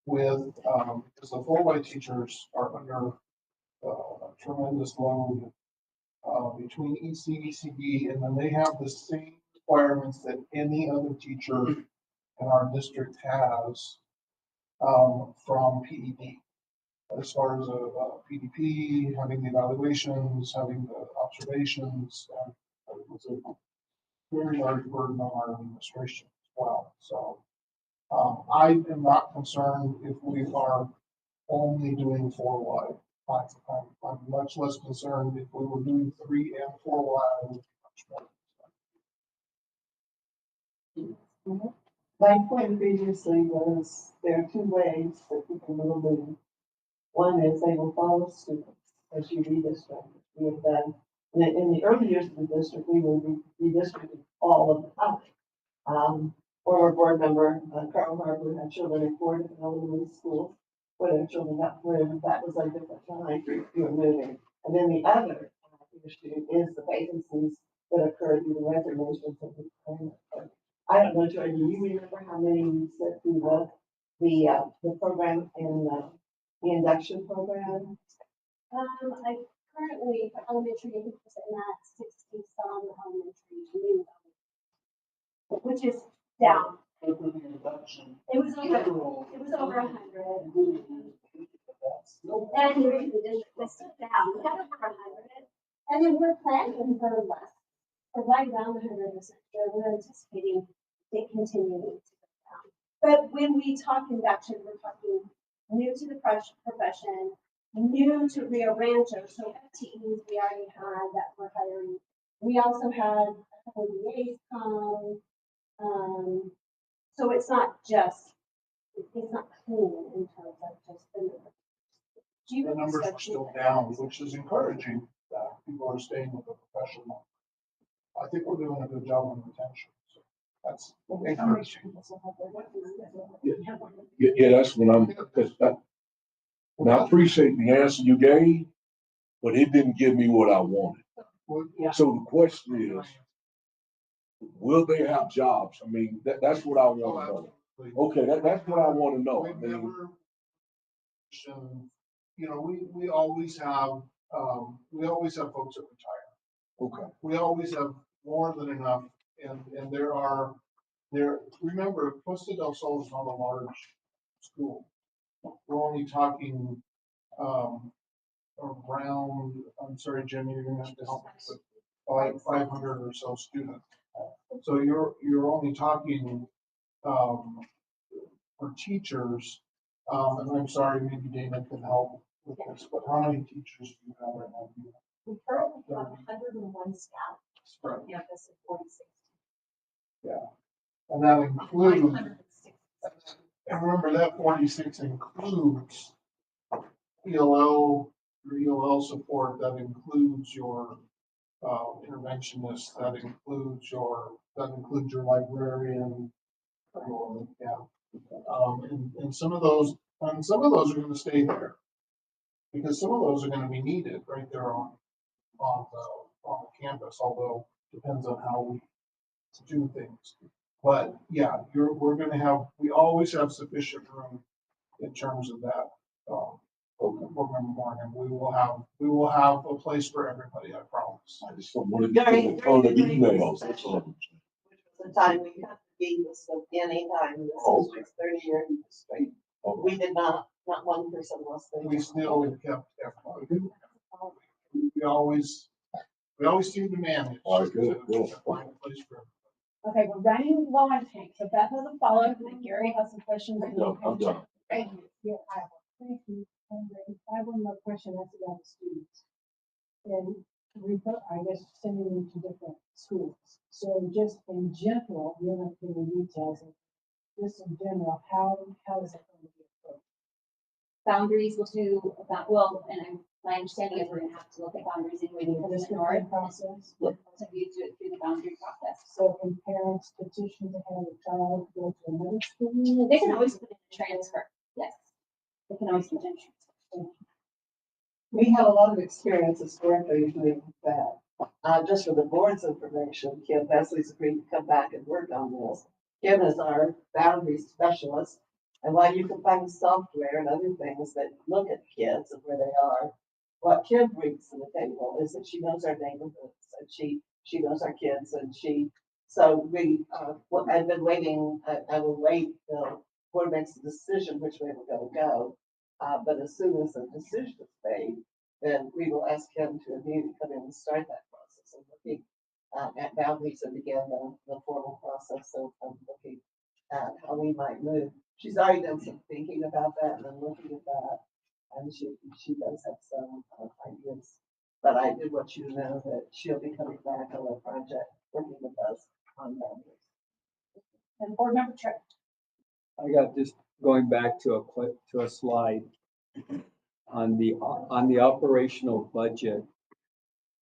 with, because the full Y teachers are under a tremendous load between EC, ECB, and then they have the same requirements that any other teacher in our district has from PED. As far as a PDP, having the evaluations, having the observations, It's a very large burden on our administration as well, so. I am not concerned if we are only doing 4Y. I'm much less concerned if we were doing 3 and 4Y. I would be much more. My point previously was there are two ways that people will move. One is they will follow students as you redistrict. We have done, in the early years of the district, we were redistricting all of the time. Former board member, Carl Harper had children in 4 different elementary schools, where their children got through, that was a different time, you were moving. And then the other issue is the vacancies that occurred due to resignations of the parents. I don't know, Joy, do you remember how many you said through the program in the induction program? I currently, for elementary, I think it's in that 60 some elementary, new, which is down. It was over 100. And you're in the district, it's still down, we had over 100. And then we're planning for less, or right around 100 this year. We're anticipating it continuing to go down. But when we talk induction, we're talking new to the profession, new to Rio Rancho. So FTEs we already had that we're hiring. We also had a couple of VAs come. So it's not just, it's not clean in terms of just the numbers. The numbers are still down, which is encouraging that people are staying with the professional. I think we're doing a good job on retention. So that's encouraging. Yeah, that's what I'm, because and I appreciate the answer you gave, but it didn't give me what I wanted. So the question is, will they have jobs? I mean, that's what I want to know. Okay, that's what I want to know. I mean, you know, we always have folks that retire. okay. We always have more than enough, and remember, Costa del Sol is not a large school. We're only talking, around, I'm sorry, Jimmy, you're gonna have to help me with 500 or so students. So you're only talking, for teachers, and I'm sorry, maybe Dana can help with this, but how many teachers do you have right now? We currently have 101 staff Right. on campus and 46. And that includes, 506. and remember that 46 includes ELL, your ELL support, that includes your interventionist, that includes your librarian. And some of those are gonna stay there. Because some of those are gonna be needed right there on the campus, although depends on how we do things. But yeah, we always have sufficient room in terms of that, program morning. We will have a place for everybody, I promise. I just don't want to get on the emails. That's all. The time we have to be this of any time in the district's 30-year history. We did not one person lost their We job. still kept everybody. We always seem to manage. All right, good. to find a place for everybody. Okay, we're running low on tank, so Beth has a follow-up, and Gary has some questions. I'm done. Thank you. Yeah, thank you. I have one more question, that's about the students. And I guess sending them to different schools. So just in general, you're not giving details, just in general, how is that going to be approached? Boundaries will do about, well, and my understanding is we're gonna have to look at boundaries in Waiting for the North. Process. So we do it through the boundary process. So can parents petition to have a child go to another school? They can always put in a transfer, yes. They can always put in a transfer. We have a lot of experience historically doing that. Just for the board's information, Kim Leslie's agreed to come back and work on this. Kim is our boundary specialist. And while you can find software and other things that look at kids and where they are, what Kim brings to the table is that she knows our neighborhoods and she knows our kids and so I've been waiting, I will wait till board makes a decision which way we're gonna go. But as soon as the decision is made, then we will ask him to immediately come in and start that process of looking at boundaries and begin the formal process of looking at how we might move. She's already done some thinking about that and then looking at that, and she does have some ideas. But I did want you to know that she'll be coming back on the project, working with us on boundaries. And board member Tripp. I got just going back to a slide on the operational budget.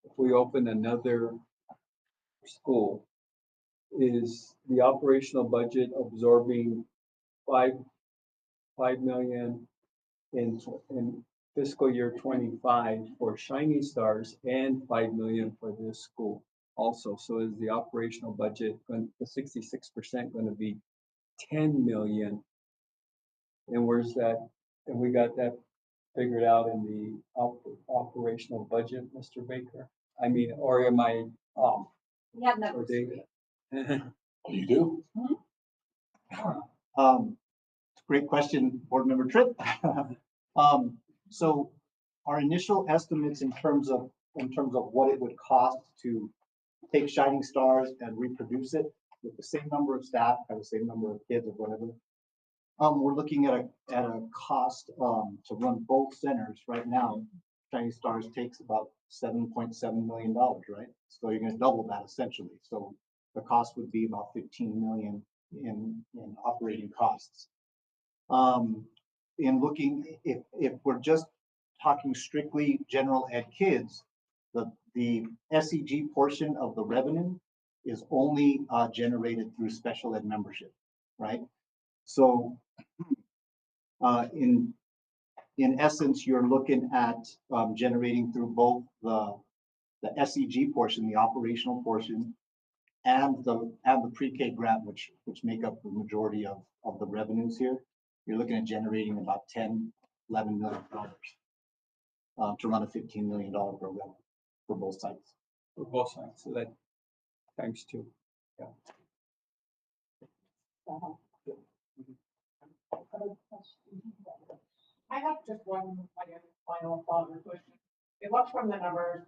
If we open another school, is the operational budget absorbing five million in fiscal year 25 for Shiny Stars and 5 million for this school also? So is the operational budget, the 66% going to be 10 million? And where's that? And we got that figured out in the operational budget, Mr. Baker? I mean, or am I off? We have Or numbers. for David? you. You do? It's a great question, Board Member Tripp. So our initial estimates in terms of what it would cost to take Shining Stars and reproduce it with the same number of staff, have the same number of kids or whatever. We're looking at a cost to run both centers right now. Shining Stars takes about $7.7 million, right? So you're going to double that essentially. So the cost would be about 15 million in operating costs. In looking, if we're just talking strictly general ed kids, the SEG portion of the revenue is only generated through special ed membership, right? So in essence, you're looking at generating through both the SEG portion, the operational portion, and the pre-K grant, which make up the majority of the revenues here. You're looking at generating about $11 million to run a $15 million program for both sites. For both sides, so that times two. Yeah. I have just one, I guess, final thought or question. It looks from the numbers,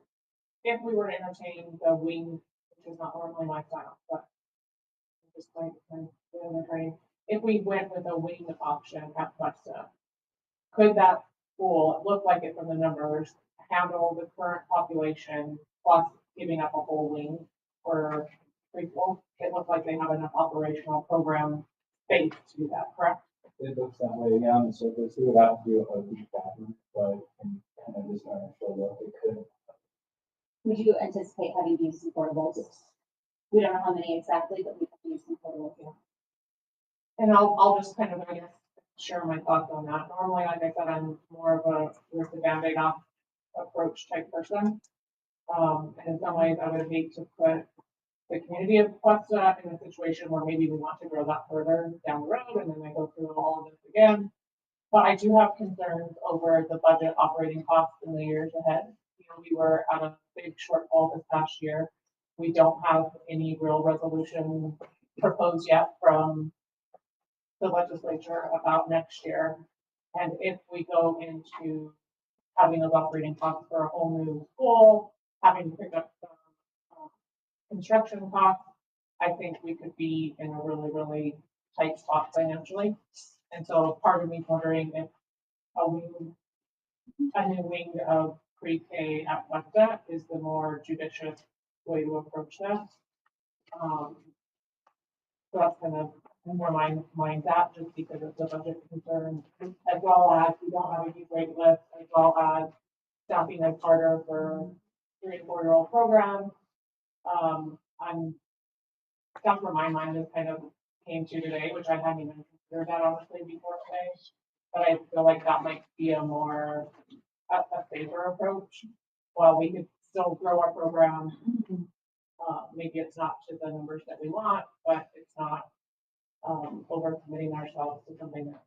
if we were to entertain the wing, which is not normally my style, but just like, if we went with a wing option at Flexta, could that school, it looked like it from the numbers, handle the current population plus giving up a whole wing for preschool? It looked like they have enough operational program space to do that, correct? It looks that way, yeah, on the surface. We would have to do a deep bathroom, but kind of just on our shoulder, it could. We do anticipate having to use some portables. We don't know how many exactly, but we have to use some portables. Yeah. And I'll just kind of, I guess, share my thoughts on that. Normally, like I said, I'm more of a with the Band-Aid off approach type person. And in some ways, I would hate to put the community of Flexta in a situation where maybe we want to grow that further down the road, and then I go through all of this again. But I do have concerns over the budget operating costs in the years ahead. You know, we were at a big shortfall this past year. We don't have any real resolution proposed yet from the legislature about next year. And if we go into having those operating costs for a whole new school, having to pick up some construction costs, I think we could be in a really, really tight spot financially. And so part of me wondering if a new wing of pre-K at Flexta is the more judicious way to approach that. So that's kind of where my mind's at, just because of the budget concerns, as well as we don't have a huge wait list, as well as staffing is harder for 3 and 4 year old programs. That's where my mind is kind of came to today, which I hadn't even considered that honestly before today. But I feel like that might be a more a safer approach. While we could still grow our program, maybe it's not to the numbers that we want, but it's not overcommitting ourselves to something that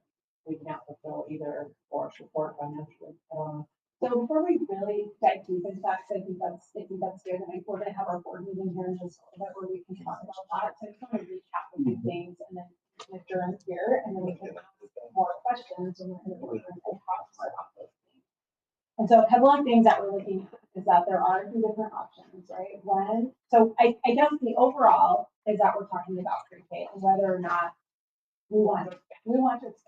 we can't fulfill either or support financially. So before we really dive deep into that, I think that's good. And we're gonna have our board meeting here in just a little bit where we can talk about that. So I just want to recap a few things and then adjourn here, and then we can ask more questions and we're gonna talk more about those things. And so a couple of things that we're looking at is that there are 2 different options. right? One, so I guess the overall is that we're talking about pre-K and whether or not we want to expand.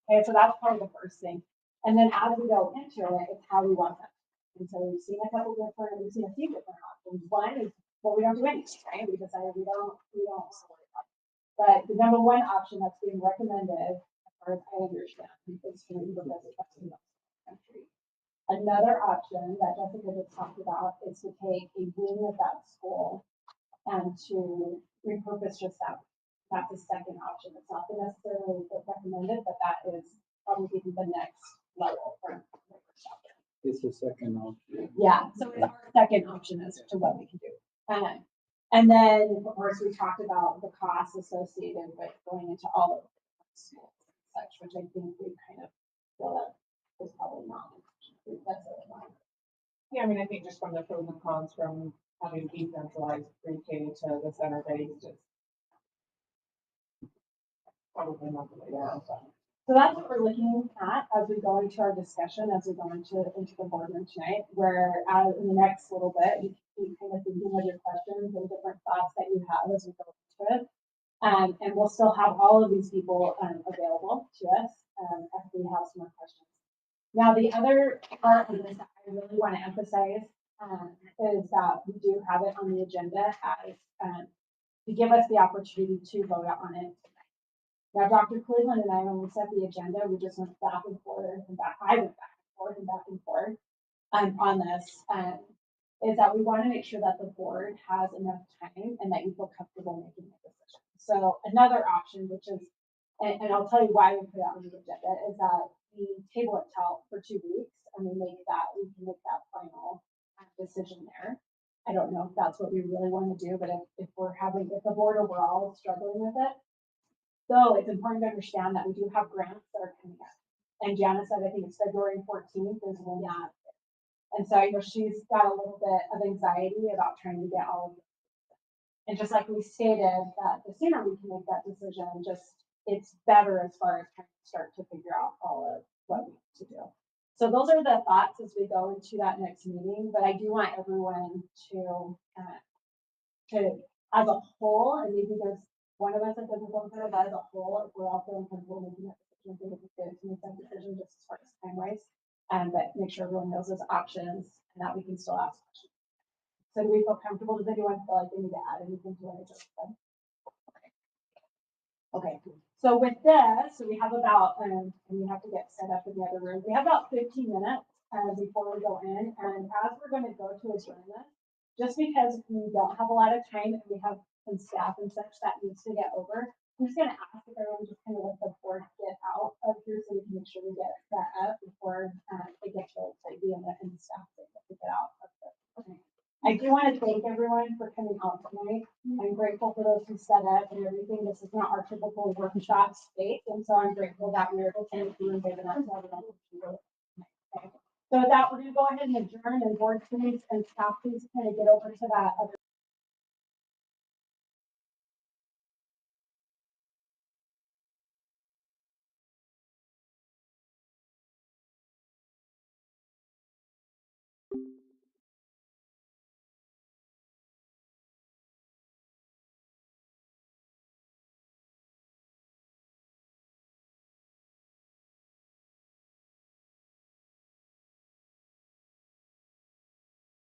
Okay, so that's probably the first thing. And then as we go into it, it's how we want that. And so we've seen a few different options. One is, well, we don't do anything, right? We decided we don't. But the number one option that's being recommended, as far as I understand, is to repurpose it in the country. Another option that Jessica just talked about is to take a wing of that school and to repurpose just that. That's the second option. It's not necessarily recommended, but that is probably the next level for It's the second option. yeah, so it's our second option as to what we can do. And then, of course, we talked about the costs associated with going into all of the schools and such, which I think we kind of feel that is probably not. That's a Yeah, I mean, I think just from the pros and cons from having decentralized pre-K to the center based, it's probably not the way to go. So that's what we're looking at as we go into our discussion, as we go into the boardroom tonight, where in the next little bit, you can kind of thinking of your questions and different thoughts that you have as we go into it. And we'll still have all of these people available to us if we have some more questions. Now, the other part of this that I really want to emphasize is that we do have it on the agenda as to give us the opportunity to vote on it. Now, Dr. Cleveland and I, when we set the agenda, we just went back and forth and back. I went back and forth and back and forth on this. Is that we want to make sure that the board has enough time and that you feel comfortable making a decision. So another option, which is, and I'll tell you why we put it on the agenda, is that we table it for 2 weeks and we can make that final decision there. I don't know if that's what we really want to do, but if the board overall is struggling with it. So it's important to understand that we do have grants that are coming up. And Janice said, I think it's February 14th is when that. And so, she's got a little bit of anxiety about trying to get all of it. And just like we stated, that the sooner we can make that decision, it's better as far as trying to start to figure out all of what we need to do. So those are the thoughts as we go into that next meeting. But I do want everyone to as a whole, and maybe there's one of us that doesn't go through it, but as a whole, if we're all feeling comfortable making that decision, I think it's good to make that decision just as far as time wise. But make sure everyone knows those options and that we can still ask questions. So do we feel comfortable? Does anyone feel like they need to add anything to what I just said? Okay. So with this, we have about, and we have to get set up in the other room. We have about 15 minutes before we go in. And as we're going to go to adjourn this, just because we don't have a lot of time and we have some staff and such that needs to get over, I'm just going to ask if everyone just kind of let the board get out of here so we can make sure we get that up before they get to be in the staff to get out of this. Okay. I do want to thank everyone for coming out tonight. I'm grateful for those who set up and everything. This is not our typical workshop space, and so I'm grateful that we were able to make you and given us all the okay. So with that, we're going to go ahead and adjourn, and board please and staff please kind of get over to that other